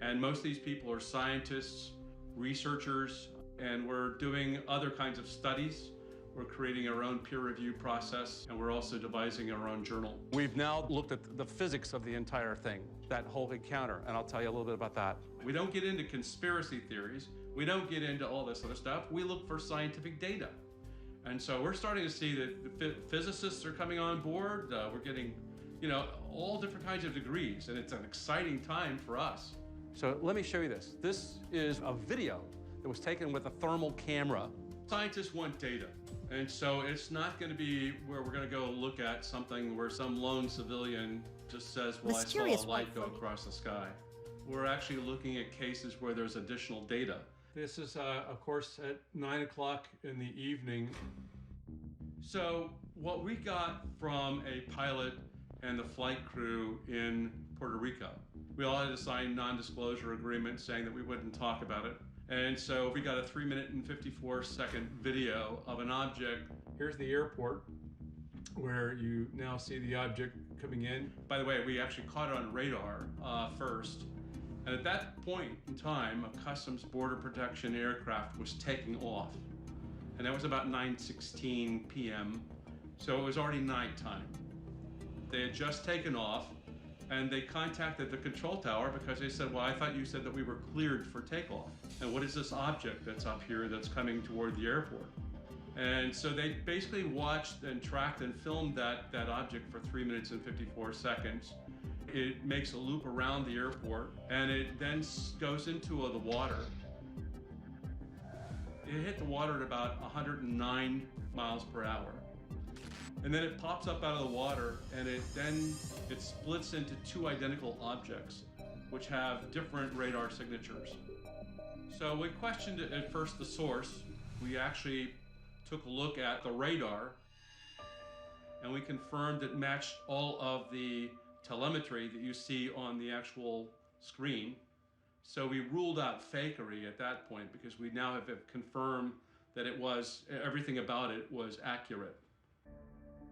Speaker 28: And most of these people are scientists, researchers, and we're doing other kinds of studies. We're creating our own peer review process, and we're also devising our own journal. We've now looked at the physics of the entire thing, that whole encounter, and I'll tell you a little bit about that. We don't get into conspiracy theories. We don't get into all this other stuff. We look for scientific data. And so we're starting to see that the physicists are coming on board. We're getting, all different kinds of degrees, and it's an exciting time for us. So let me show you this. This is a video that was taken with a thermal camera. Scientists want data. And so it's not going to be where we're going to go look at something where some lone civilian just says, well, I saw a light go across the sky. We're actually looking at cases where there's additional data. This is, of course, at 9 o'clock in the evening. So what we got from a pilot and the flight crew in Puerto Rico, we all had to sign non-disclosure agreements saying that we wouldn't talk about it. And so we got a 3-minute and 54-second video of an object. Here's the airport where you now see the object coming in. By the way, we actually caught it on radar first. And at that point in time, a Customs Border Protection aircraft was taking off. And that was about 9:16 p.m. So it was already nighttime. They had just taken off, and they contacted the control tower because they said, well, I thought you said that we were cleared for takeoff. And what is this object that's up here that's coming toward the airport? And so they basically watched and tracked and filmed that object for 3 minutes and 54 seconds. It makes a loop around the airport, and it then goes into the water. It hit the water at about 109 miles per hour. And then it pops up out of the water, and it splits into two identical objects, which have different radar signatures. So we questioned at first the source. We actually took a look at the radar, and we confirmed it matched all of the telemetry that you see on the actual screen. So we ruled out fakery at that point because we now have confirmed that everything about it was accurate.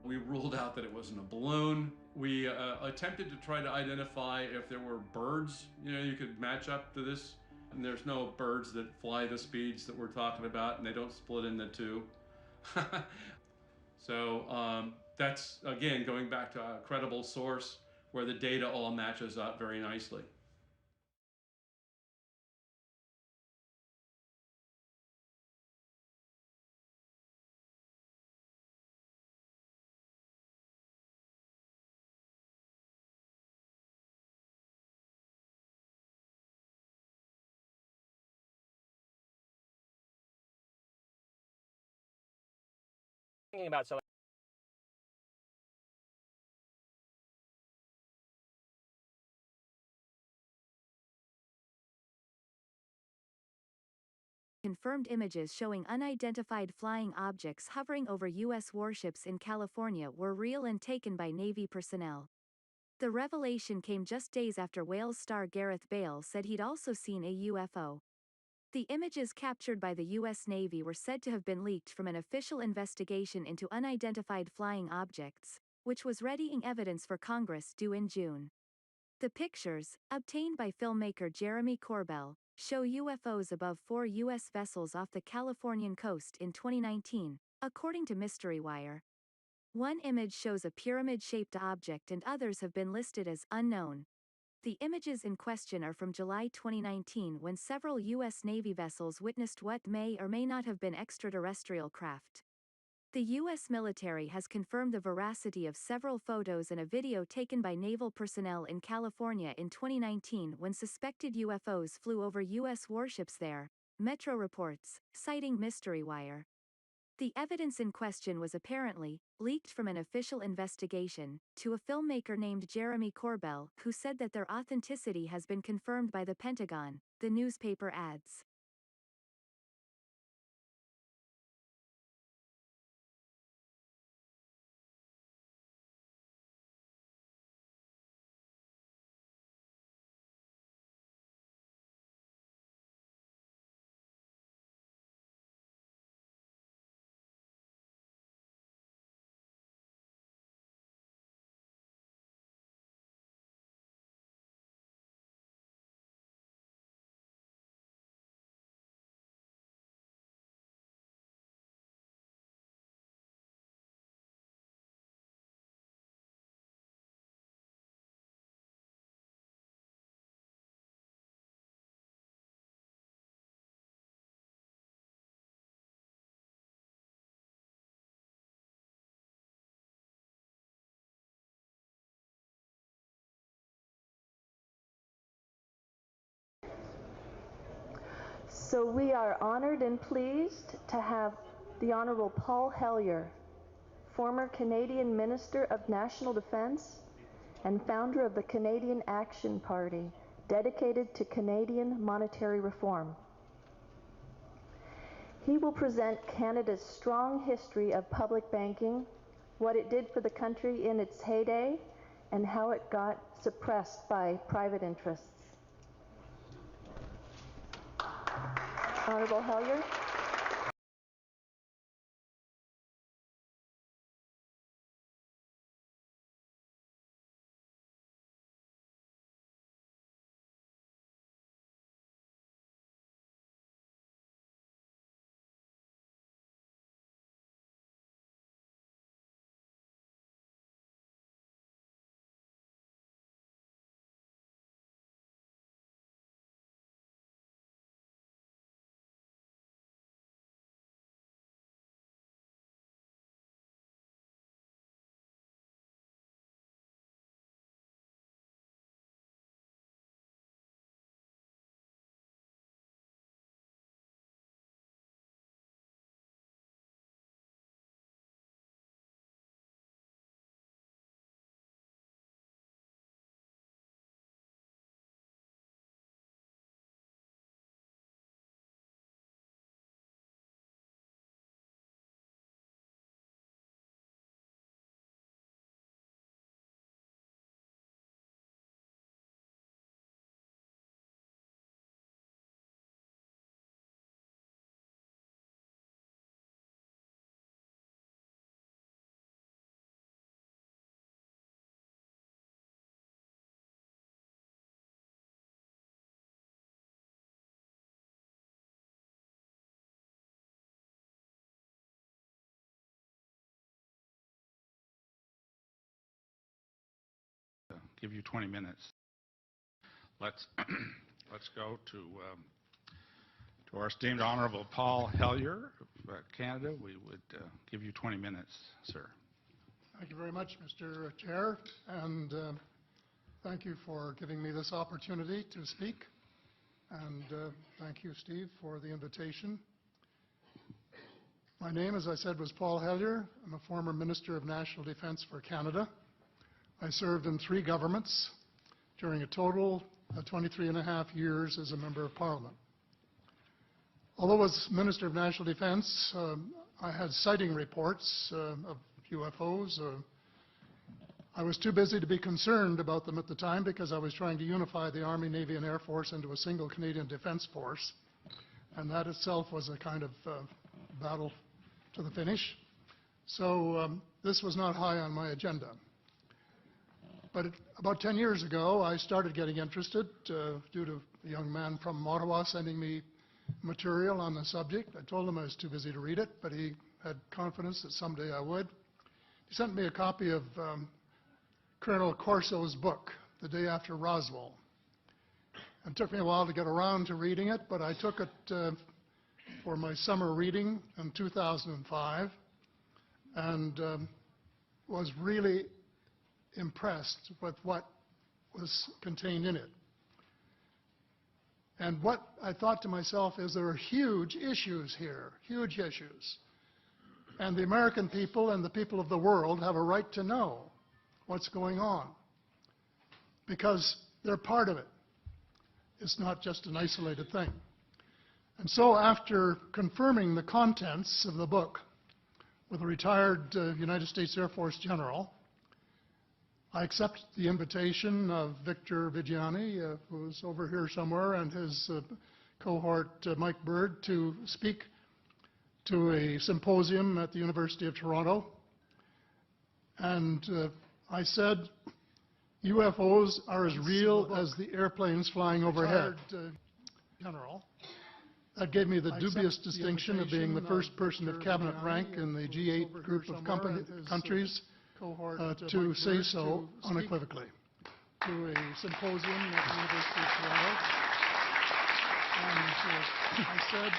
Speaker 28: We ruled out that it wasn't a balloon. We attempted to try to identify if there were birds, you could match up to this. And there's no birds that fly the speeds that we're talking about, and they don't split into two. So that's, again, going back to a credible source where the data all matches up very nicely.
Speaker 23: Thinking about
Speaker 3: confirmed images showing unidentified flying objects hovering over U.S. warships in California were real and taken by Navy personnel. The revelation came just days after Wales star Gareth Bale said he'd also seen a UFO. The images captured by the U.S. Navy were said to have been leaked from an official investigation into unidentified flying objects, which was readying evidence for Congress due in June. The pictures, obtained by filmmaker Jeremy Corbell, show UFOs above 4 U.S. vessels off the Californian coast in 2019, according to Mystery Wire. One image shows a pyramid-shaped object and others have been listed as unknown. The images in question are from July 2019 when several U.S. Navy vessels witnessed what may or may not have been extraterrestrial craft. The U.S. military has confirmed the veracity of several photos and a video taken by naval personnel in California in 2019 when suspected UFOs flew over U.S. warships there, Metro reports, citing Mystery Wire. The evidence in question was apparently leaked from an official investigation to a filmmaker named Jeremy Corbell, who said that their authenticity has been confirmed by the Pentagon, the newspaper adds.
Speaker 5: So we are honored and pleased to have the Honorable Paul Hellyer, former Canadian Minister of National Defence and founder of the Canadian Action Party, dedicated to Canadian monetary reform. He will present Canada's strong history of public banking, what it did for the country in its heyday, and how it got suppressed by private interests. Honorable Hellyer.
Speaker 6: Give you 20 minutes. Let's go to our esteemed Honorable Paul Hellyer of Canada. We would give you 20 minutes, sir.
Speaker 10: Thank you very much, Mr. Chair, and thank you for giving me this opportunity to speak. And thank you, Steve, for the invitation. My name, as I said, was Paul Hellyer. I'm a former Minister of National Defence for Canada. I served in 3 governments during a total of 23.5 years as a Member of Parliament. Although as Minister of National Defence, I had sighting reports of UFOs. I was too busy to be concerned about them at the time because I was trying to unify the Army, Navy, and Air Force into a single Canadian Defence Force, and that itself was a kind of battle to the finish. So this was not high on my agenda. But about 10 years ago, I started getting interested due to a young man from Ottawa sending me material on the subject. I told him I was too busy to read it, but he had confidence that someday I would. He sent me a copy of Colonel Corso's book, The Day After Roswell. It took me a while to get around to reading it, but I took it for my summer reading in 2005 and was really impressed with what was contained in it. And what I thought to myself is there are huge issues here, huge issues. And the American people and the people of the world have a right to know what's going on because they're part of it. It's not just an isolated thing. And so after confirming the contents of the book with a retired United States Air Force general, I accept the invitation of Victor Vigiani, who's over here somewhere, and his cohort, Mike Bird, to speak to a symposium at the University of Toronto. And I said, UFOs are as real as the airplanes flying overhead. General. That gave me the dubious distinction of being the first person of cabinet rank in the G8 group of countries to say so unequivocally. To a symposium at the University of Toronto. And I said,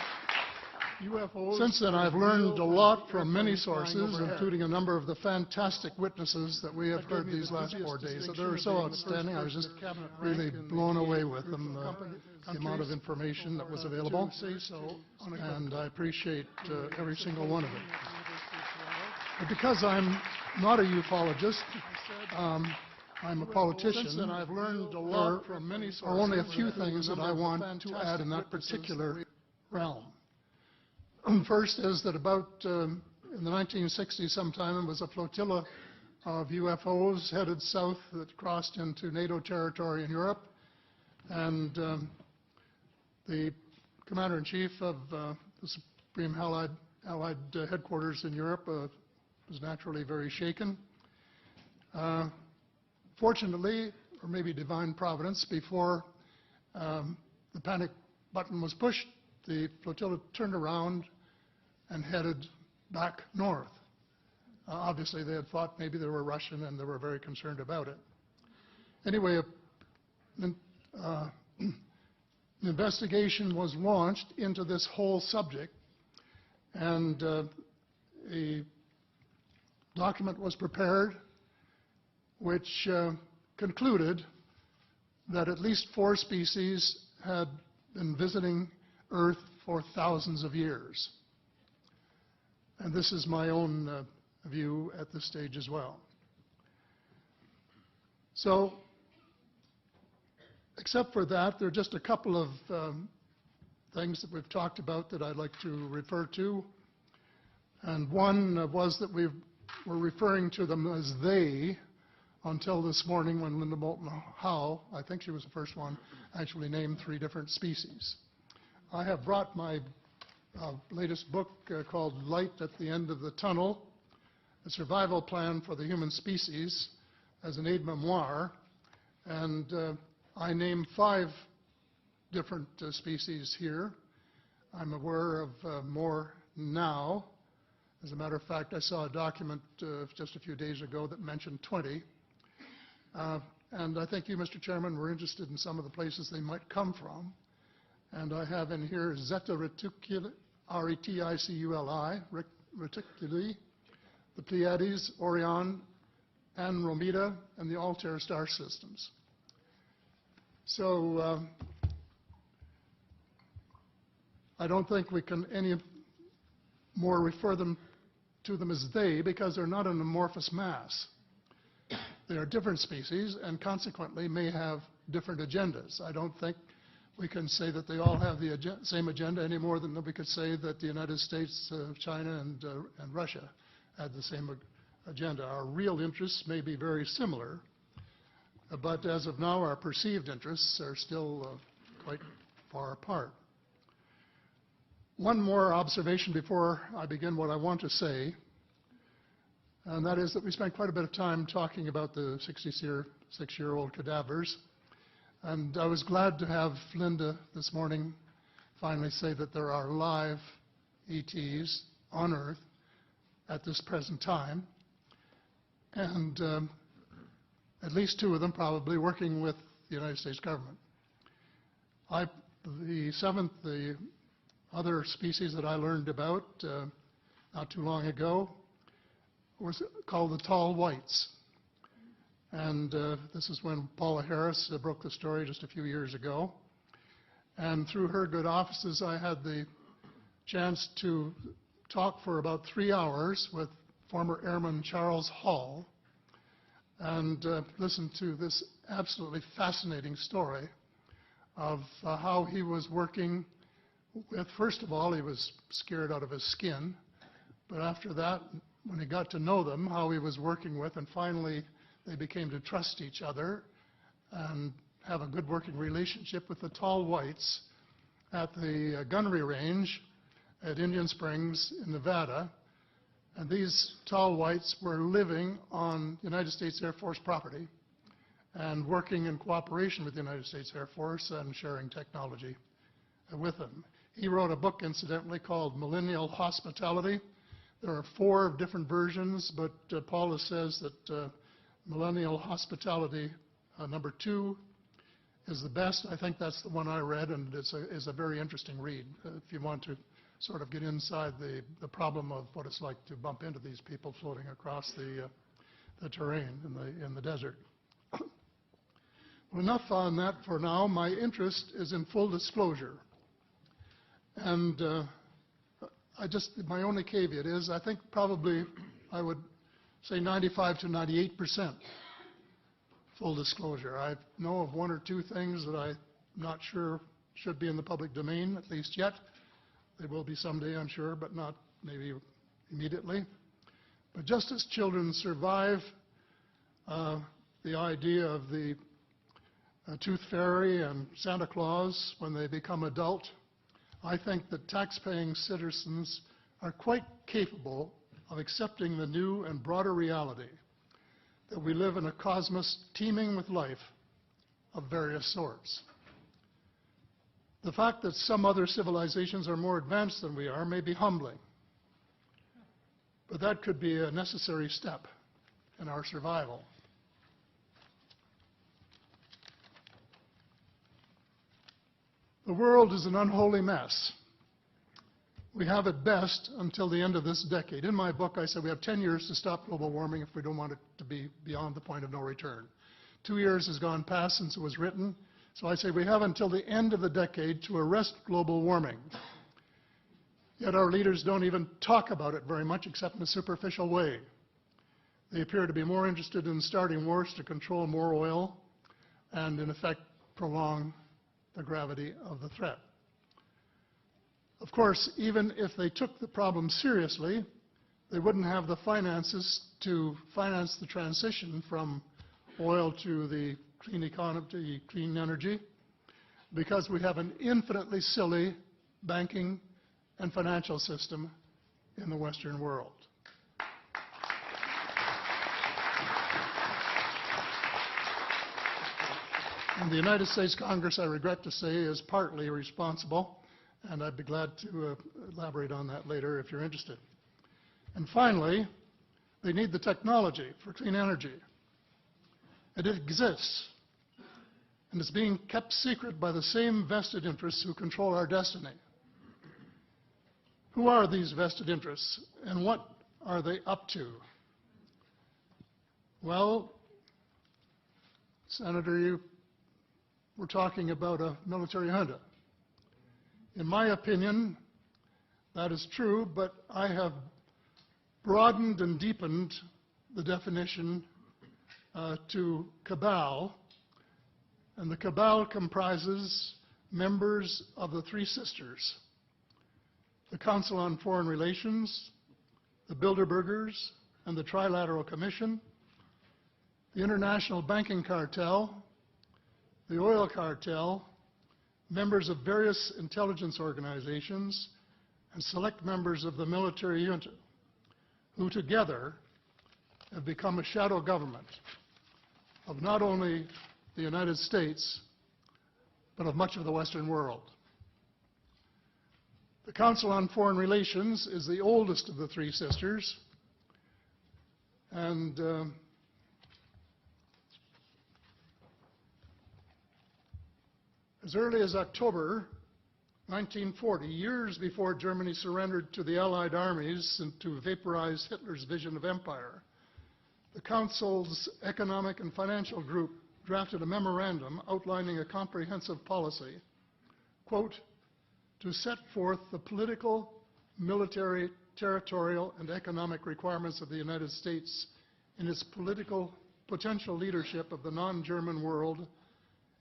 Speaker 10: UFOs. Since then, I've learned a lot from many sources, including a number of the fantastic witnesses that we have heard these last 4 days. They were so outstanding. I was just really blown away with them, the amount of information that was available. And I appreciate every single one of them. But because I'm not a ufologist, I'm a politician, and I've learned a lot from many sources. There are only a few things that I want to add in that particular realm. First is that about in the 1960s sometime, it was a flotilla of UFOs headed south that crossed into NATO territory in Europe. And the Commander-in-Chief of the Supreme Allied Headquarters in Europe was naturally very shaken. Fortunately, or maybe divine providence, before the panic button was pushed, the flotilla turned around and headed back north. Obviously, they had thought maybe they were Russian, and they were very concerned about it. Anyway, an investigation was launched into this whole subject, and a document was prepared which concluded that at least 4 species had been visiting Earth for thousands of years. And this is my own view at this stage as well. So, except for that, there are just a couple of things that we've talked about that I'd like to refer to. And one was that we were referring to them as they until this morning when Linda Moulton Howe, I think she was the first one, actually named 3 different species. I have brought my latest book called Light at the End of the Tunnel, A Survival Plan for the Human Species, as an aide-memoir, and I name 5 different species here. I'm aware of more now. As a matter of fact, I saw a document just a few days ago that mentioned 20. And I think you, Mr. Chairman, were interested in some of the places they might come from. And I have in here Zeta Reticuli, R-E-T-I-C-U-L-I, Reticuli, the Pleiades, Orion, Andromeda, and the Altair star systems. So I don't think we can any more refer to them as they, because they're not an amorphous mass. They are different species and consequently may have different agendas. I don't think we can say that they all have the same agenda any more than we could say that the United States, China, and Russia had the same agenda. Our real interests may be very similar, but as of now, our perceived interests are still quite far apart. One more observation before I begin what I want to say, and that is that we spent quite a bit of time talking about the 66-year-old cadavers. And I was glad to have Linda this morning finally say that there are live ETs on Earth at this present time, and at least 2 of them probably working with the United States government. The other species that I learned about not too long ago was called the tall whites. And this is when Paula Harris broke the story just a few years ago. And through her good offices, I had the chance to talk for about 3 hours with former Airman Charles Hall and listen to this absolutely fascinating story of how he was working with, first of all, he was scared out of his skin, but after that, when he got to know them, how he was working with, and finally they became to trust each other and have a good working relationship with the tall whites at the gunnery range at Indian Springs in Nevada. And these tall whites were living on United States Air Force property and working in cooperation with the United States Air Force and sharing technology with them. He wrote a book, incidentally, called Millennial Hospitality. There are 4 different versions, but Paula says that Millennial Hospitality number 2 is the best. I think that's the one I read, and it's a very interesting read if you want to sort of get inside the problem of what it's like to bump into these people floating across the terrain in the desert. Well, enough on that for now. My interest is in full disclosure. And my only caveat is I think probably I would say 95 to 98% full disclosure. I know of one or two things that I'm not sure should be in the public domain, at least yet. They will be someday, I'm sure, but not maybe immediately. But just as children survive the idea of the Tooth Fairy and Santa Claus when they become adult, I think that tax-paying citizens are quite capable of accepting the new and broader reality that we live in a cosmos teeming with life of various sorts. The fact that some other civilizations are more advanced than we are may be humbling, but that could be a necessary step in our survival. The world is an unholy mess. We have at best until the end of this decade. In my book, I said we have 10 years to stop global warming if we don't want it to be beyond the point of no return. 2 years has gone past since it was written, so I say we have until the end of the decade to arrest global warming. Yet our leaders don't even talk about it very much except in a superficial way. They appear to be more interested in starting wars to control more oil and, in effect, prolong the gravity of the threat. Of course, even if they took the problem seriously, they wouldn't have the finances to finance the transition from oil to the clean economy, to clean energy, because we have an infinitely silly banking and financial system in the Western world. And the United States Congress, I regret to say, is partly responsible, and I'd be glad to elaborate on that later if you're interested. And finally, they need the technology for clean energy. It exists, and it's being kept secret by the same vested interests who control our destiny. Who are these vested interests, and what are they up to? Well, Senator, you were talking about a military junta. In my opinion, that is true, but I have broadened and deepened the definition to cabal, and the cabal comprises members of the Three Sisters: the Council on Foreign Relations, the Bilderbergers, and the Trilateral Commission, the International Banking Cartel, the Oil Cartel, members of various intelligence organizations, and select members of the military junta, who together have become a shadow government of not only the United States, but of much of the Western world. The Council on Foreign Relations is the oldest of the Three Sisters, and as early as October 1940, years before Germany surrendered to the Allied armies and to vaporize Hitler's vision of empire, the Council's Economic and Financial Group drafted a memorandum outlining a comprehensive policy, quote, to set forth the political, military, territorial, and economic requirements of the United States in its political potential leadership of the non-German world,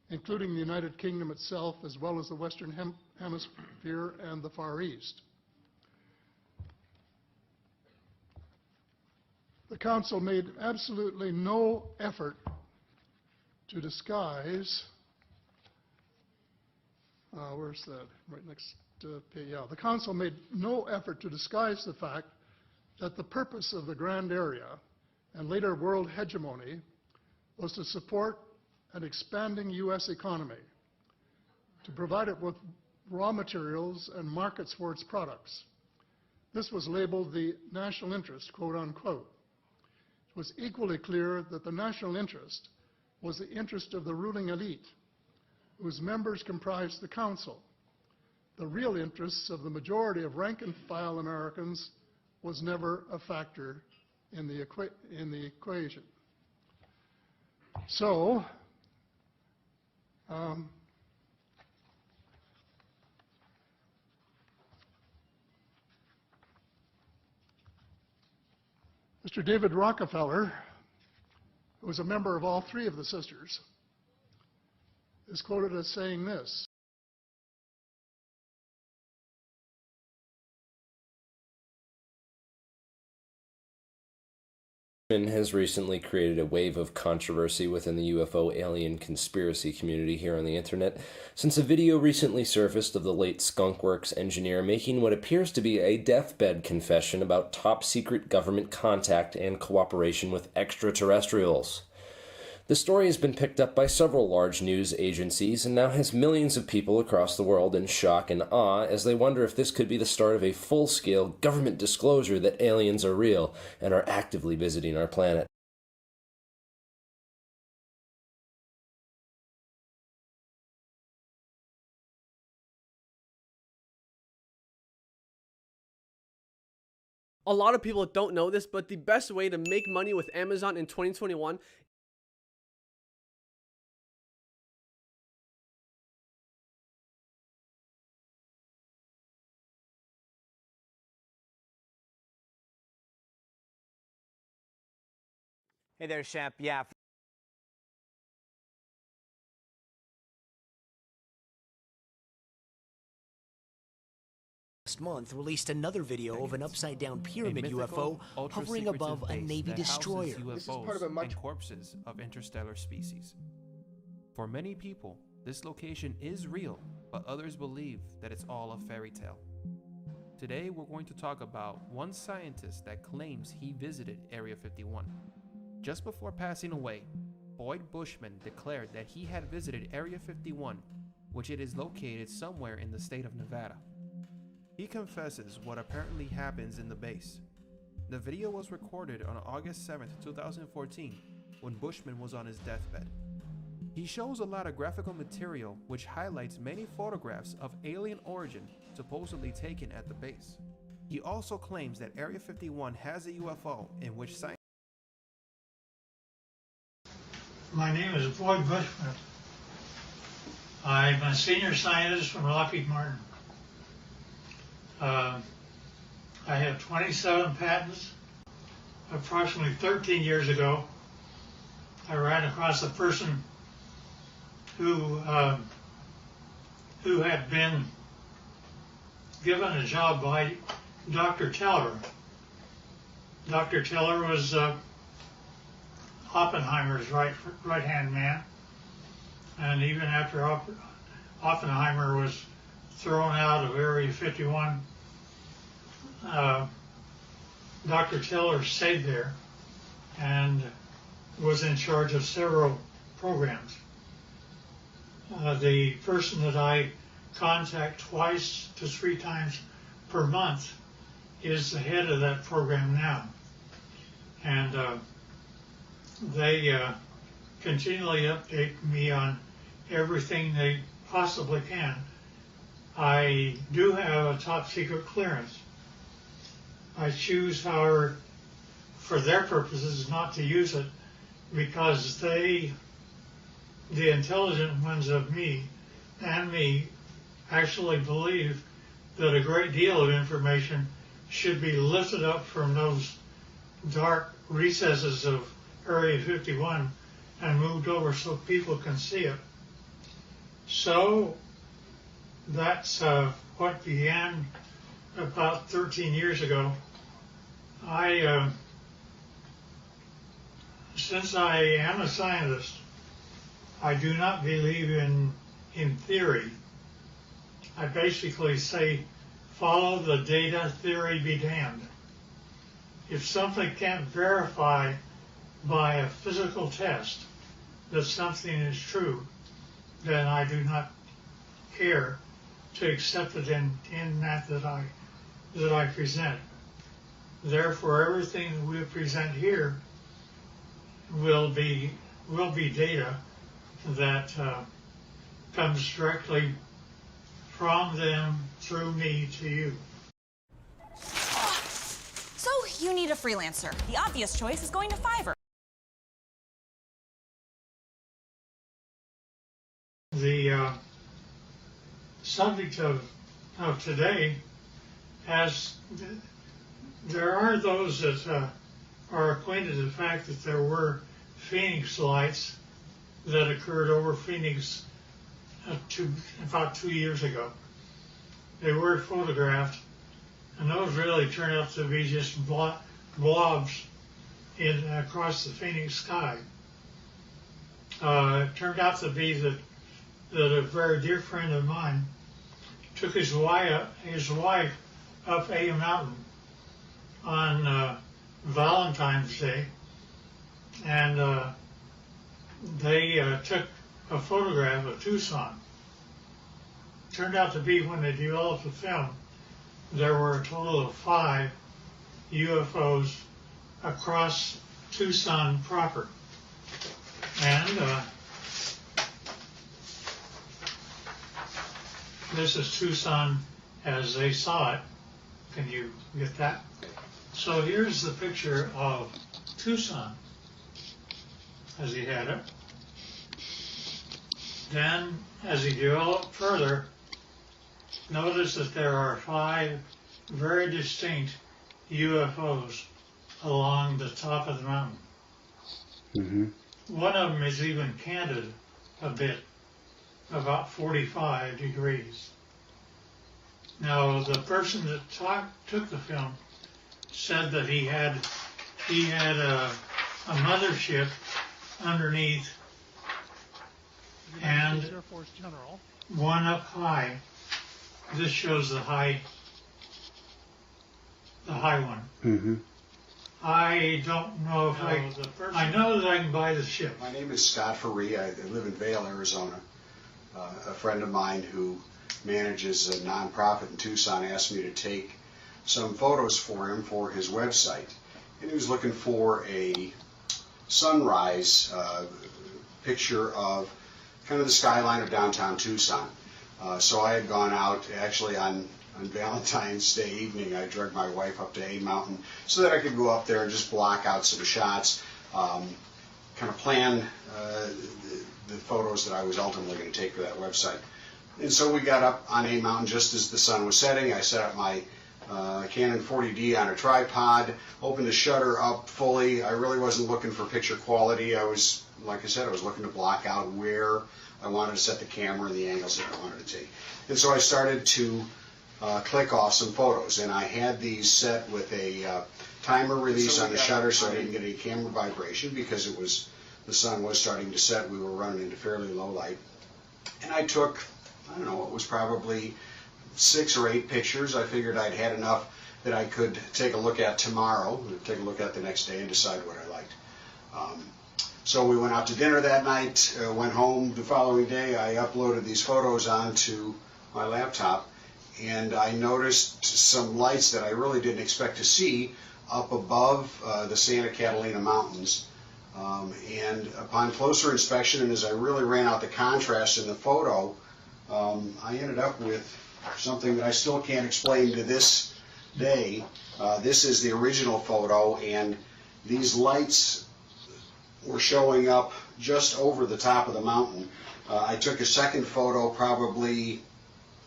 Speaker 10: including the United Kingdom itself, as well as the Western Hemisphere and the Far East. The Council made absolutely no effort to disguise, where's that? Right next page, yeah. The Council made no effort to disguise the fact that the purpose of the Grand Area and later world hegemony was to support an expanding U.S. economy, to provide it with raw materials and markets for its products. This was labeled the national interest, quote unquote. It was equally clear that the national interest was the interest of the ruling elite, whose members comprised the Council, the real interests of the majority of rank-and-file Americans was never a factor in the equation. So, Mr. David Rockefeller, who was a member of all three of the sisters, is quoted as saying this:
Speaker 11: has recently created a wave of controversy within the UFO alien conspiracy community here on the internet, since a video recently surfaced of the late Skunkworks engineer making what appears to be a deathbed confession about top-secret government contact and cooperation with extraterrestrials. The story has been picked up by several large news agencies and now has millions of people across the world in shock and awe as they wonder if this could be the start of a full-scale government disclosure that aliens are real and are actively visiting our planet.
Speaker 12: A lot of people don't know this, but the best way to make money with Amazon in 2021 .
Speaker 23: Hey there, Shep. Yeah.
Speaker 13: Last month released another video of an upside-down pyramid UFO hovering above a Navy destroyer.
Speaker 14: This is part of a much corpses of interstellar species. For many people, this location is real, but others believe that it's all a fairy tale. Today, we're going to talk about one scientist that claims he visited Area 51. Just before passing away, Boyd Bushman declared that he had visited Area 51, which it is located somewhere in the state of Nevada. He confesses what apparently happens in the base. The video was recorded on August 7, 2014, when Bushman was on his deathbed. He shows a lot of graphical material which highlights many photographs of alien origin supposedly taken at the base. He also claims that Area 51 has a UFO in which scientists.
Speaker 15: My name is Boyd Bushman. I'm a senior scientist from Lockheed Martin. I have 27 patents. Approximately 13 years ago, I ran across a person who had been given a job by Dr. Teller. Dr. Teller was Oppenheimer's right-hand man, and even after Oppenheimer was thrown out of Area 51, Dr. Teller stayed there and was in charge of several programs. The person that I contact twice to 3 times per month is the head of that program now. And they continually update me on everything they possibly can. I do have a top secret clearance. I choose, however, for their purposes, not to use it because they, the intelligent ones of me and me, actually believe that a great deal of information should be lifted up from those dark recesses of Area 51 and moved over so people can see it. So that's what began about 13 years ago. Since I am a scientist, I do not believe in theory. I basically say, follow the data, theory be damned. If something can't verify by a physical test that something is true, then I do not care to accept it in that I present. Therefore, everything that we present here will be data that comes directly from them through me to you.
Speaker 1: So you need a freelancer. The obvious choice is going to Fiverr.
Speaker 15: The subject of today there are those that are acquainted with the fact that there were Phoenix lights that occurred over Phoenix about 2 years ago. They were photographed, and those really turned out to be just blobs across the Phoenix sky. It turned out to be that a very dear friend of mine took his wife up a mountain on Valentine's Day, and they took a photograph of Tucson. Turned out to be, when they developed the film, there were a total of 5 UFOs across Tucson proper. And this is Tucson as they saw it. Can you get that? So here's the picture of Tucson as he had it. Then, as he developed further, notice that there are 5 very distinct UFOs along the top of the mountain.
Speaker 4: Mm-hmm.
Speaker 15: One of them is even canted a bit, about 45 degrees. Now, the person that took the film said that he had a mothership underneath and
Speaker 10: Air Force General.
Speaker 15: one up high. This shows the high one.
Speaker 4: Mm-hmm.
Speaker 15: I don't know if I know that I can buy the ship.
Speaker 8: My name is Scott Faree. I live in Vail, Arizona. A friend of mine who manages a nonprofit in Tucson asked me to take some photos for him for his website. And he was looking for a sunrise picture of kind of the skyline of downtown Tucson. So I had gone out actually on Valentine's Day evening. I dragged my wife up to A Mountain so that I could go up there and just block out some shots, kind of plan the photos that I was ultimately going to take for that website. And so we got up on A Mountain just as the sun was setting. I set up my Canon 40D on a tripod, opened the shutter up fully. I really wasn't looking for picture quality. I was, like I said, I was looking to block out where I wanted to set the camera and the angles that I wanted to take. And so I started to click off some photos, and I had these set with a timer release on the shutter so I didn't get any camera vibration because the sun was starting to set. We were running into fairly low light. And I took, I don't know, it was probably 6 or 8 pictures. I figured I'd had enough that I could take a look at tomorrow, take a look at the next day and decide what I liked. So we went out to dinner that night, went home the following day. I uploaded these photos onto my laptop, and I noticed some lights that I really didn't expect to see up above the Santa Catalina Mountains. And upon closer inspection, and as I really ran out the contrast in the photo, I ended up with something that I still can't explain to this day. This is the original photo, and these lights were showing up just over the top of the mountain. I took a second photo probably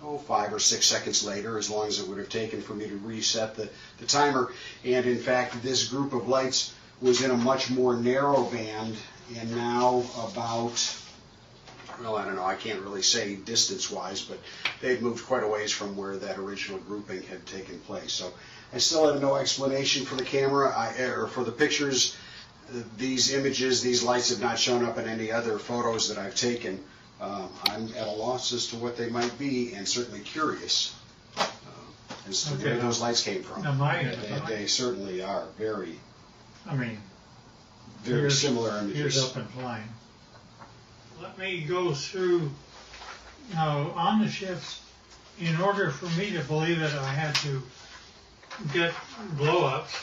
Speaker 8: 5 or 6 seconds later, as long as it would have taken for me to reset the timer. And in fact, this group of lights was in a much more narrow band, and now about, well, I don't know, I can't really say distance-wise, but they'd moved quite a ways from where that original grouping had taken place. So I still have no explanation for the camera, or for the pictures. These images, these lights have not shown up in any other photos that I've taken. I'm at a loss as to what they might be, and certainly curious as to where those lights came from. They certainly are very, very similar images.
Speaker 15: Here's up and flying. Let me go through, now on the ships, in order for me to believe it, I had to get blow-ups,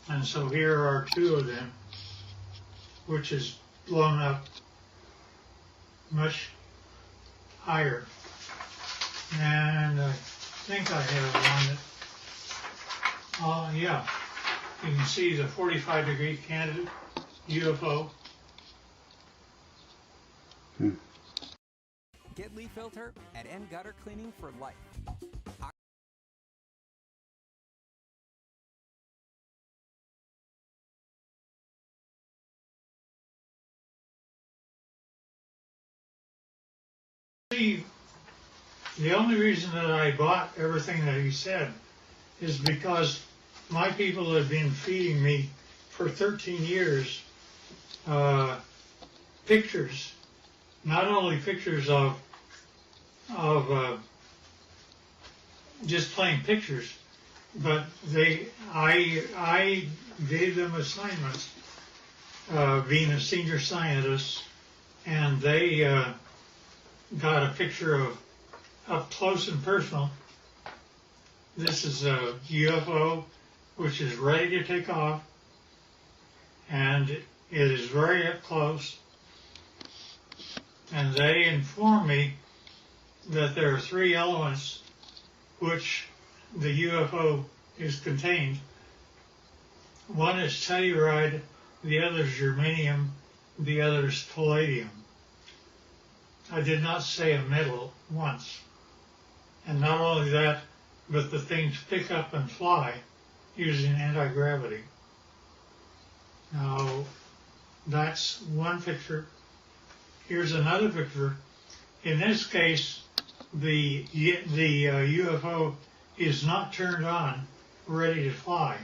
Speaker 15: and so here are 2 of them, which is blown up much higher. And I think I have one that, yeah, you can see the 45-degree candidate UFO.
Speaker 2: Get leaf filter at End Gutter Cleaning for life.
Speaker 15: See, the only reason that I bought everything that he said is because my people have been feeding me for 13 years pictures, not only pictures of just plain pictures, but I gave them assignments, being a senior scientist, and they got a picture of up close and personal. This is a UFO which is ready to take off, and it is very up close. And they inform me that there are 3 elements which the UFO is contained. One is telluride, the other is germanium, the other is palladium. I did not say a metal once. And not only that, but the things pick up and fly using anti-gravity. Now, that's one picture. Here's another picture. In this case, the UFO is not turned on, ready to fly.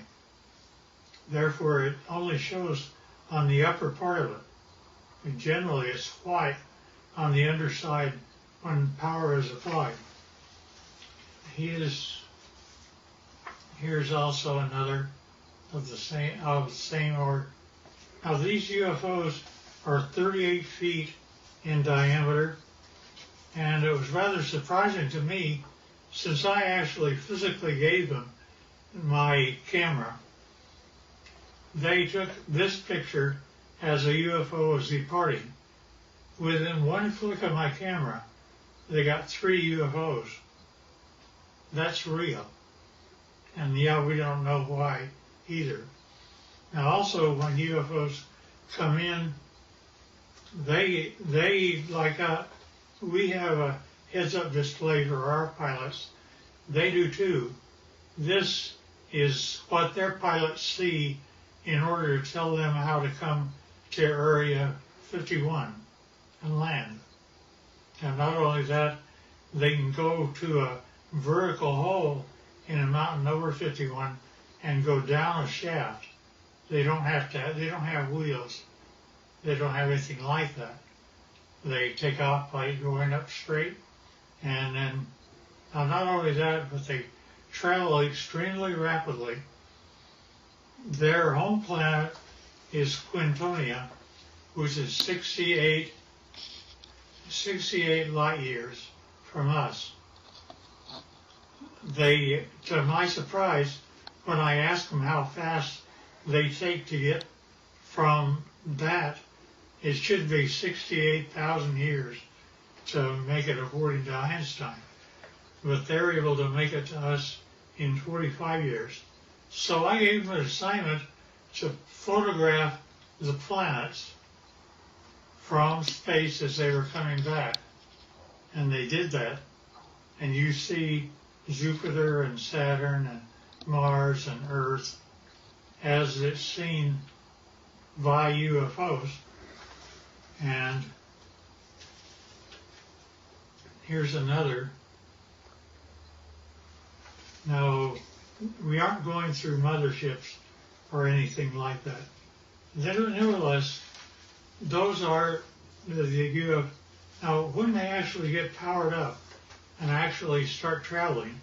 Speaker 15: Therefore, it only shows on the upper part of it. And generally, it's white on the underside when power is applied. Here's also another of the same order. Now, these UFOs are 38 feet in diameter, and it was rather surprising to me, since I actually physically gave them my camera. They took this picture as a UFO was departing. Within one flick of my camera, they got 3 UFOs. That's real. And yeah, we don't know why either. Now also, when UFOs come in, they like we have a heads-up display for our pilots. They do too. This is what their pilots see in order to tell them how to come to Area 51 and land. And not only that, they can go to a vertical hole in a mountain over 51 and go down a shaft. They don't have wheels. They don't have anything like that. They take off by going up straight, and then not only that, but they travel extremely rapidly. Their home planet is Quintonia, which is 68 light years from us. They, to my surprise, when I asked them how fast they take to get from that, it should be 68,000 years to make it according to Einstein. But they're able to make it to us in 45 years. So I gave them an assignment to photograph the planets from space as they were coming back. And they did that. And you see Jupiter and Saturn and Mars and Earth as it's seen by UFOs. And here's another. Now, we aren't going through motherships or anything like that. Nevertheless, those are the UFOs. Now, when they actually get powered up and actually start traveling,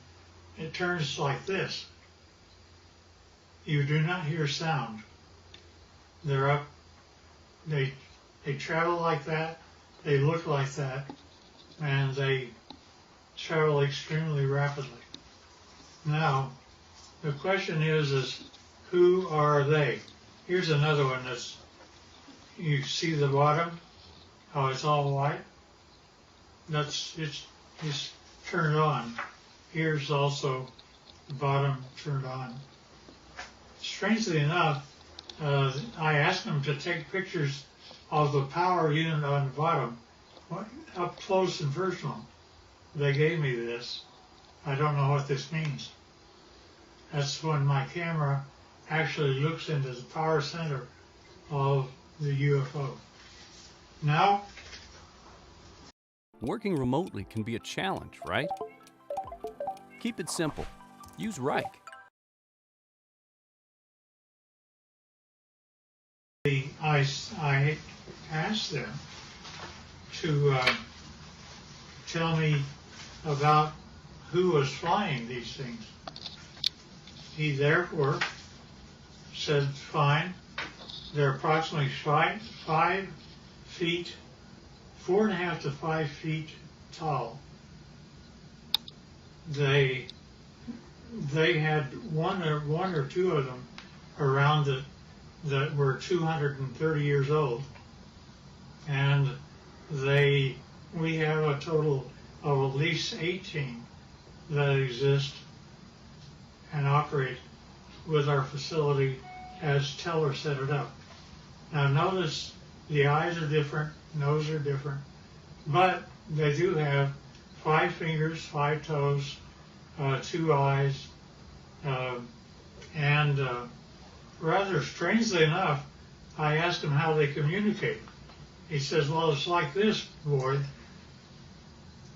Speaker 15: it turns like this. You do not hear sound. They're up. They travel like that. They look like that, and they travel extremely rapidly. Now, the question is who are they? Here's another one that's, you see the bottom, how it's all white? It's turned on. Here's also the bottom turned on. Strangely enough, I asked them to take pictures of the power unit on the bottom, up close and personal. They gave me this. I don't know what this means. That's when my camera actually looks into the power center of the UFO. Now,
Speaker 14: Working remotely can be a challenge, right? Keep it simple. Use Reich.
Speaker 15: I asked them to tell me about who was flying these things. He therefore said, fine, they're approximately 5 feet, 4.5 to 5 feet tall. They had one or two of them around it that were 230 years old, and we have a total of at least 18 that exist and operate with our facility as Teller set it up. Now notice the eyes are different, nose are different, but they do have 5 fingers, 5 toes, 2 eyes, and rather strangely enough, I asked him how they communicate. He says, well, it's like this, Boyd.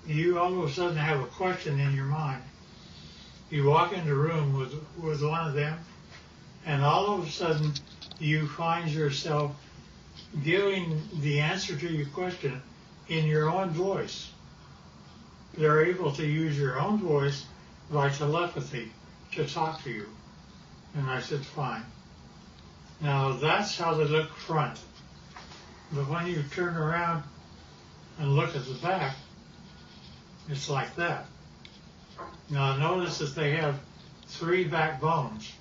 Speaker 15: You all of a sudden have a question in your mind. You walk into a room with one of them, and all of a sudden you find yourself giving the answer to your question in your own voice. They're able to use your own voice by telepathy to talk to you. And I said, fine. Now that's how they look front. But when you turn around and look at the back, it's like that. Now notice that they have 3 backbones.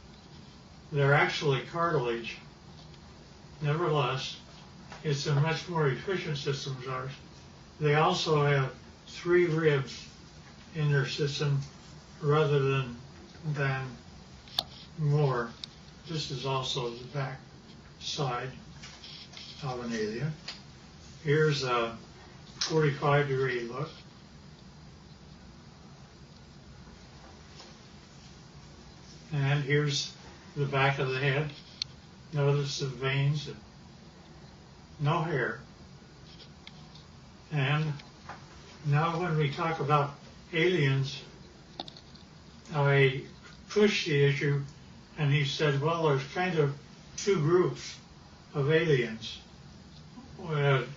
Speaker 15: They're actually cartilage. Nevertheless, it's a much more efficient system as ours. They also have 3 ribs in their system rather than more. This is also the back side of an alien. Here's a 45-degree look. And here's the back of the head. Notice the veins, and no hair. And now when we talk about aliens, I pushed the issue, and he said, well, there's kind of 2 groups of aliens.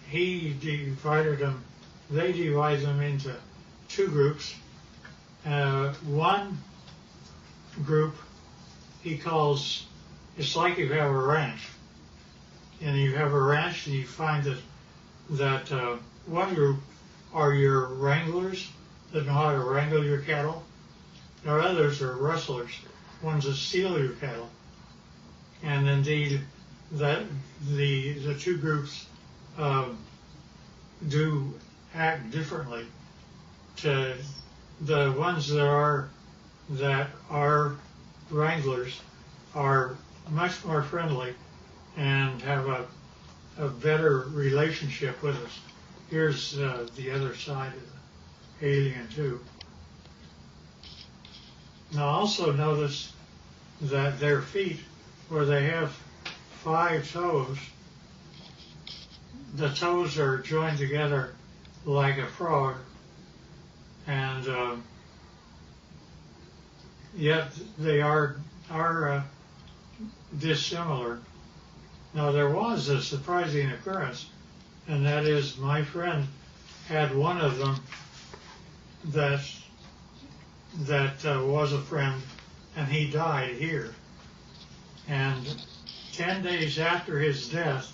Speaker 15: He divided them, they divide them into 2 groups. One group he calls, it's like you have a ranch. And you have a ranch and you find that one group are your wranglers that know how to wrangle your cattle. There others are rustlers, ones that steal your cattle. And indeed, that the 2 groups do act differently. To the ones that are wranglers are much more friendly and have a better relationship with us. Here's the other side of the alien too. Now also notice that their feet, where they have 5 toes, the toes are joined together like a frog, and yet they are dissimilar. Now there was a surprising occurrence, and that is my friend had one of them that was a friend, and he died here. And 10 days after his death,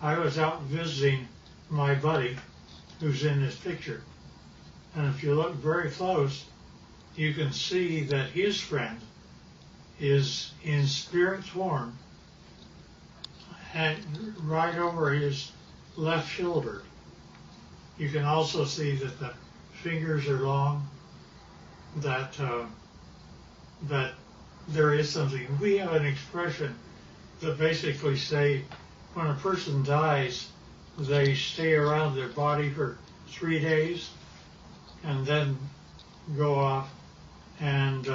Speaker 15: I was out visiting my buddy who's in this picture. And if you look very close, you can see that his friend is in spirit form and right over his left shoulder. You can also see that the fingers are long that that there is something. We have an expression that basically say when a person dies, they stay around their body for 3 days and then go off, and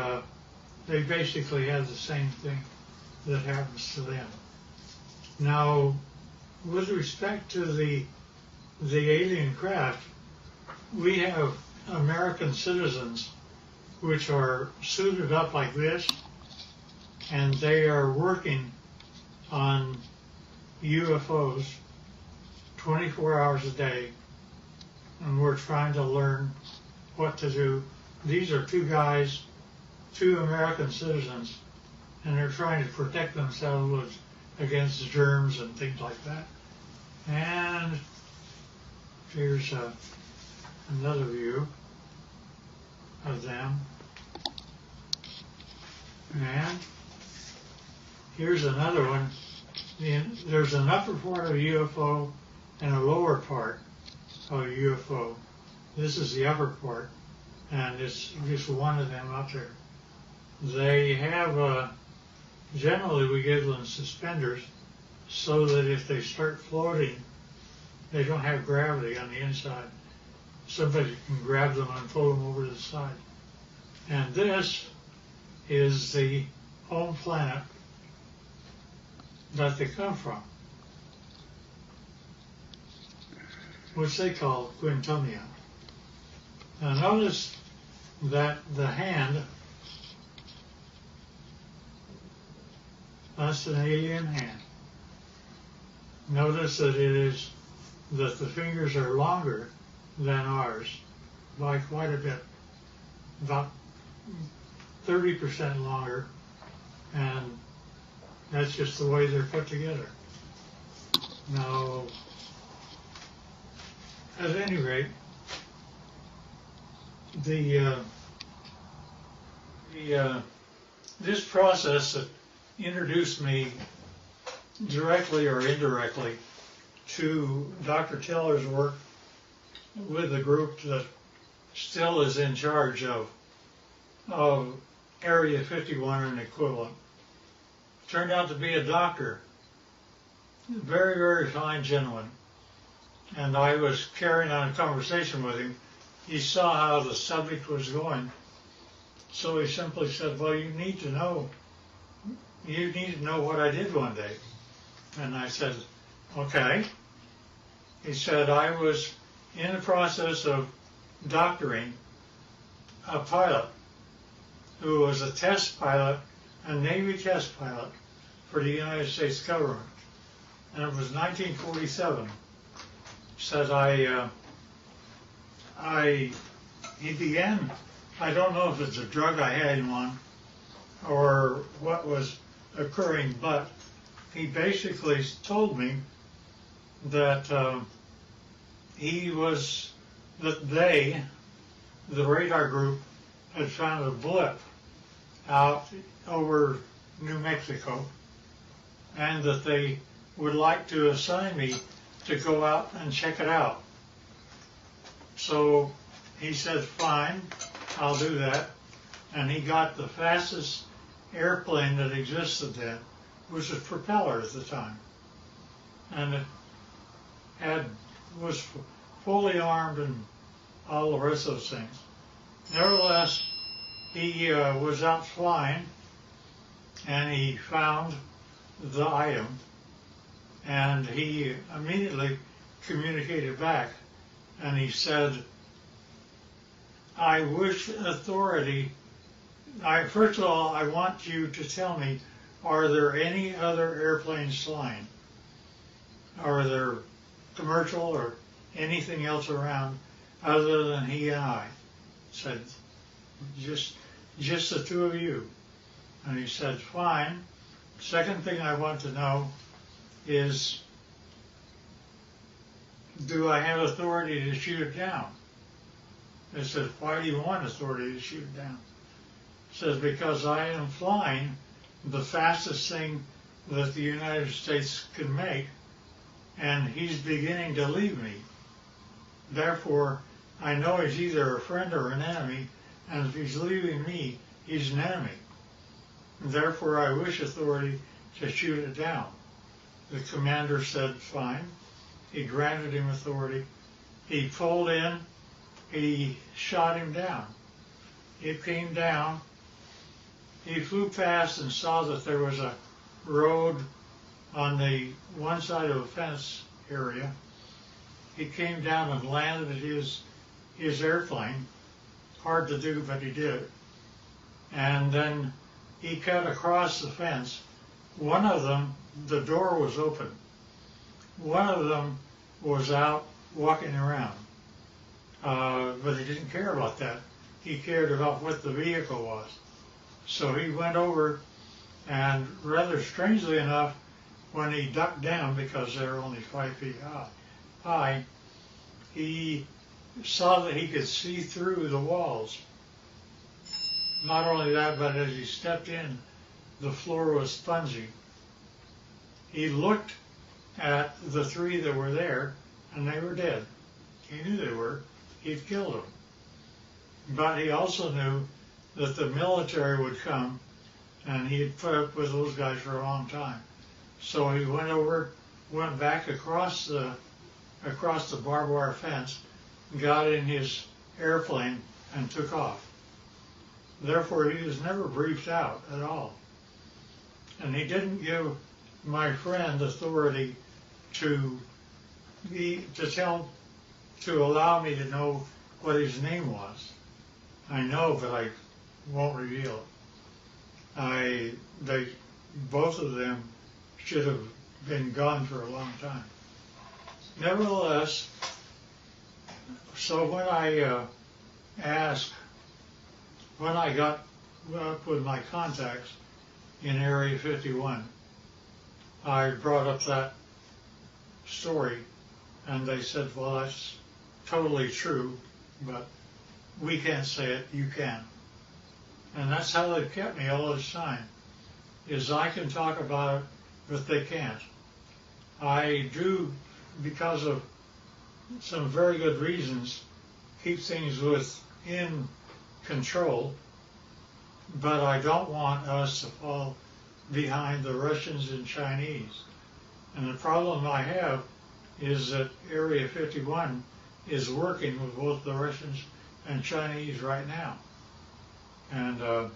Speaker 15: they basically have the same thing that happens to them. Now, with respect to the alien craft, we have American citizens which are suited up like this, and they are working on UFOs 24 hours a day, and we're trying to learn what to do. These are two guys, two American citizens, and they're trying to protect themselves against germs and things like that. And here's another view of them. And here's another one. There's an upper part of a UFO and a lower part of a UFO. This is the upper part, and it's just one of them up there. They have, generally we give them suspenders so that if they start floating, they don't have gravity on the inside. Somebody can grab them and pull them over to the side. And this is the home planet that they come from, which they call Quintonia. Now notice that the hand, that's an alien hand. Notice that that the fingers are longer than ours by quite a bit, about 30% longer, and that's just the way they're put together. Now, at any rate, this process that introduced me directly or indirectly to Dr. Teller's work with the group that still is in charge of Area 51 and equivalent. Turned out to be a doctor, very, very fine gentleman. And I was carrying on a conversation with him. He saw how the subject was going. So he simply said, well, you need to know what I did one day. And I said, okay. He said, I was in the process of doctoring a pilot who was a test pilot, a Navy test pilot for the United States government. And it was 1947. Said he began, I don't know if it's a drug I had him on or what was occurring, but he basically told me that the radar group, had found a blip out over New Mexico, and that they would like to assign me to go out and check it out. So he said, fine, I'll do that. And he got the fastest airplane that existed then, which was propeller at the time. And it was fully armed and all the rest of those things. Nevertheless, he was out flying, and he found the item, and he immediately communicated back, and he said, I wish authority, first of all, I want you to tell me, are there any other airplanes flying? Are there commercial or anything else around other than he and I? Said, just the two of you. And he said, fine. Second thing I want to know is, do I have authority to shoot it down? I said, why do you want authority to shoot it down? He says, because I am flying the fastest thing that the United States can make, and he's beginning to leave me. Therefore, I know he's either a friend or an enemy, and if he's leaving me, he's an enemy. Therefore, I wish authority to shoot it down. The commander said, fine. He granted him authority. He pulled in. He shot him down. It came down. He flew past and saw that there was a road on the one side of a fence area. He came down and landed his airplane. Hard to do, but he did it. And then he cut across the fence. One of them, the door was open. One of them was out walking around. But he didn't care about that. He cared about what the vehicle was. So he went over, and rather strangely enough, when he ducked down, because they're only 5 feet high, he saw that he could see through the walls. Not only that, but as he stepped in, the floor was spongy. He looked at the 3 that were there, and they were dead. He knew they were. He'd killed them. But he also knew that the military would come, and he had put up with those guys for a long time. So he went over, went back across the barbed wire fence, got in his airplane, and took off. Therefore, he was never briefed out at all. And he didn't give my friend authority to allow me to know what his name was. I know, but I won't reveal it. Both of them should have been gone for a long time. Nevertheless, so when I got up with my contacts in Area 51, I brought up that story, and they said, well, that's totally true, but we can't say it, you can. And that's how they've kept me all this time, is I can talk about it, but they can't. I do, because of some very good reasons, keep things within control, but I don't want us to fall behind the Russians and Chinese. And the problem I have is that Area 51 is working with both the Russians and Chinese right now. And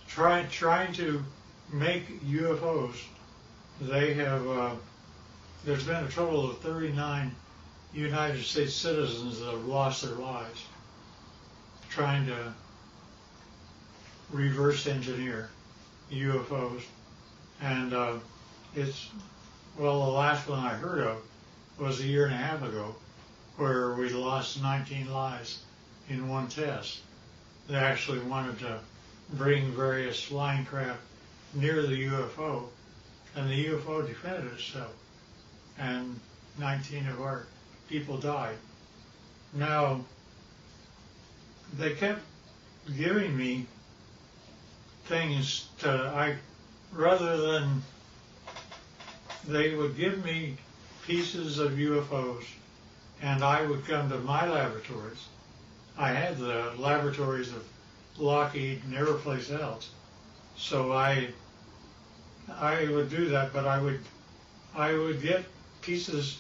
Speaker 15: trying to make UFOs, they have, there's been a total of 39 United States citizens that have lost their lives trying to reverse engineer UFOs. And the last one I heard of was a year and a half ago, where we lost 19 lives in one test. They actually wanted to bring various flying craft near the UFO, and the UFO defended itself, and 19 of our people died. Now, they kept giving me things rather than, they would give me pieces of UFOs, and I would come to my laboratories. I had the laboratories of Lockheed and every place else, so I would do that. But I would get pieces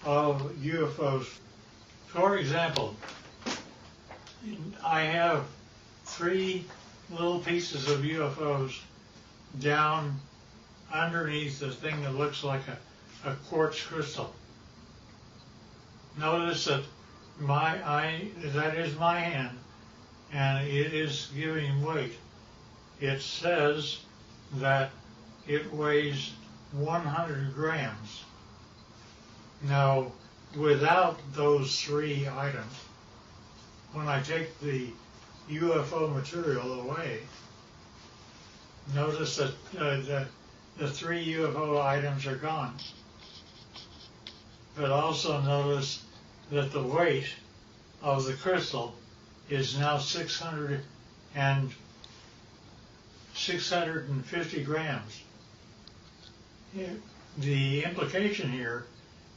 Speaker 15: of UFOs. For example, I have 3 little pieces of UFOs down underneath the thing that looks like a quartz crystal. Notice that that is my hand, and it is giving weight. It says that it weighs 100 grams. Now, without those 3 items, when I take the UFO material away, notice that the 3 UFO items are gone. But also notice that the weight of the crystal is now 650 grams. The implication here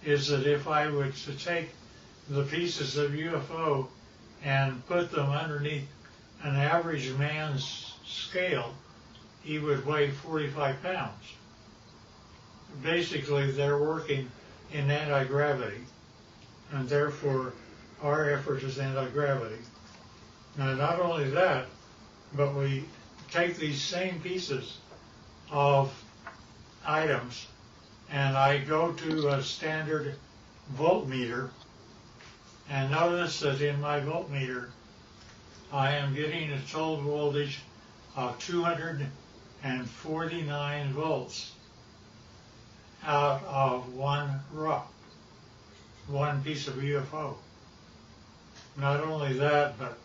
Speaker 15: is that if I were to take the pieces of UFO and put them underneath an average man's scale, he would weigh 45 pounds. Basically, they're working in anti-gravity, and therefore our effort is anti-gravity. Now, not only that, but we take these same pieces of items, and I go to a standard voltmeter, and notice that in my voltmeter I am getting a total voltage of 249 volts out of one rock, one piece of UFO. Not only that, but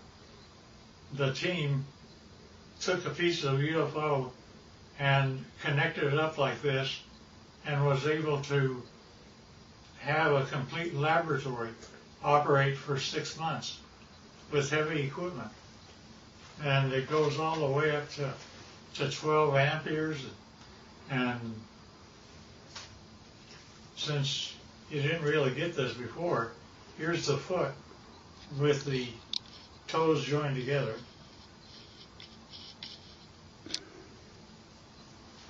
Speaker 15: the team took a piece of UFO and connected it up like this and was able to have a complete laboratory operate for 6 months with heavy equipment. And it goes all the way up to 12 amperes. And since you didn't really get this before, here's the foot with the toes joined together.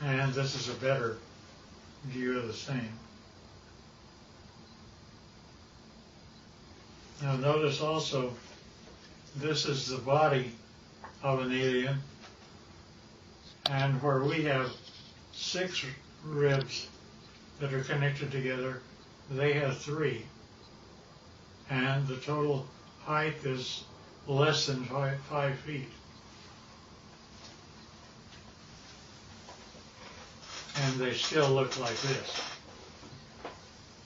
Speaker 15: And this is a better view of the same. Now notice also, this is the body of an alien, and where we have 6 ribs that are connected together, they have 3. And the total height is less than 5 feet. And they still look like this,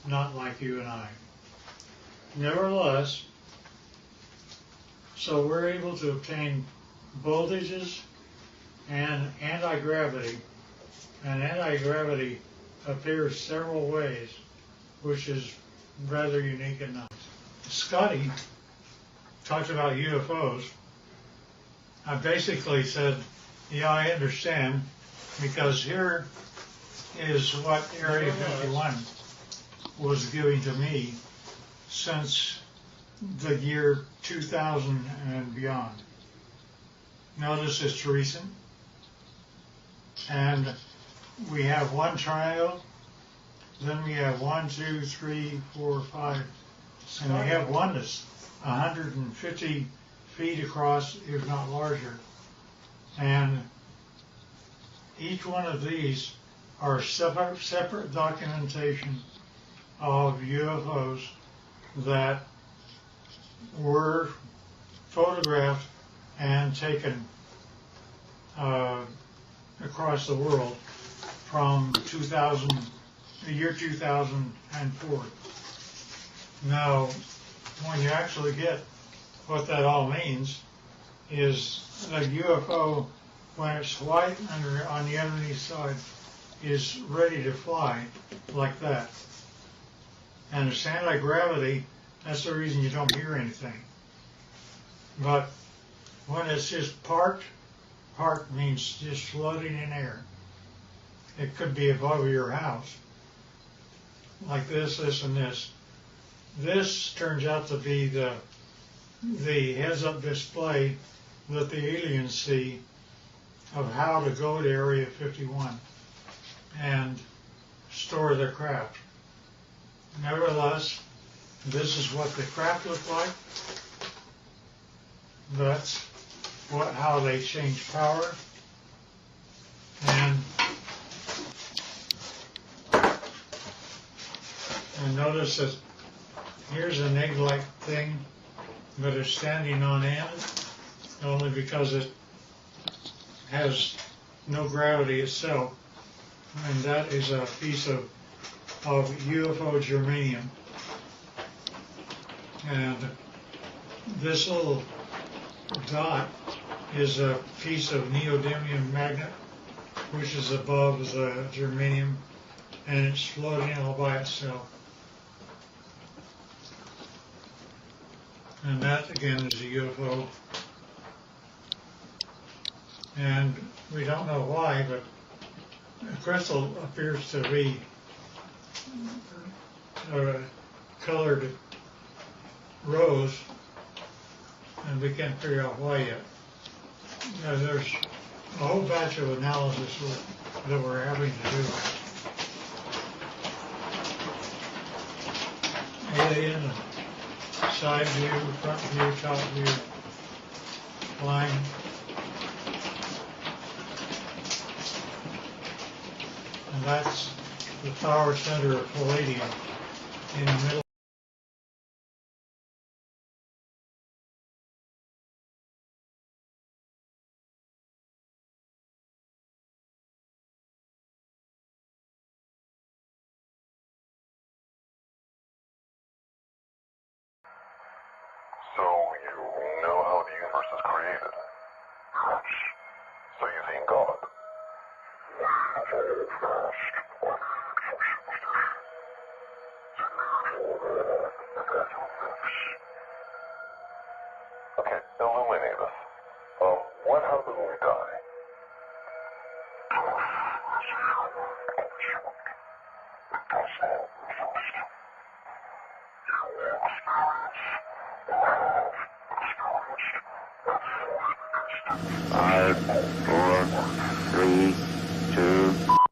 Speaker 15: not like you and I. Nevertheless, so we're able to obtain voltages and anti-gravity, and anti-gravity appears several ways, which is rather unique and nice. Scotty talked about UFOs. I basically said, yeah, I understand, because here is what Area 51 was giving to me since the year 2000 and beyond. Notice it's recent, and we have one triangle, then we have 1, 2, 3, 4, 5, and we have one that's 150 feet across, if not larger. And each one of these are separate documentation of UFOs that were photographed and taken across the world from the year 2004. Now, when you actually get what that all means, is a UFO, when it's white on the underneath side, is ready to fly like that. And it's anti-gravity, that's the reason you don't hear anything. But when it's just parked means just floating in air. It could be above your house, like this, and this. This turns out to be the heads-up display that the aliens see of how to go to Area 51 and store their craft. Nevertheless, this is what the craft look like. That's how they change power. And notice that here's an egg-like thing, but it's standing on end, only because it has no gravity itself. And that is a piece of UFO germanium. And this little dot is a piece of neodymium magnet, which is above the germanium, and it's floating all by itself. And that, again, is a UFO. And we don't know why, but the crystal appears to be colored rose, and we can't figure out why yet. There's a whole batch of analysis that we're having to do. Alien, side view, front view, top view, flying. And that's the power center of palladium in the middle.
Speaker 9: So you know how the universe is created. So you've seen God. Okay, illuminate us. What happens when we die?
Speaker 16: Five, 4, 3, 2.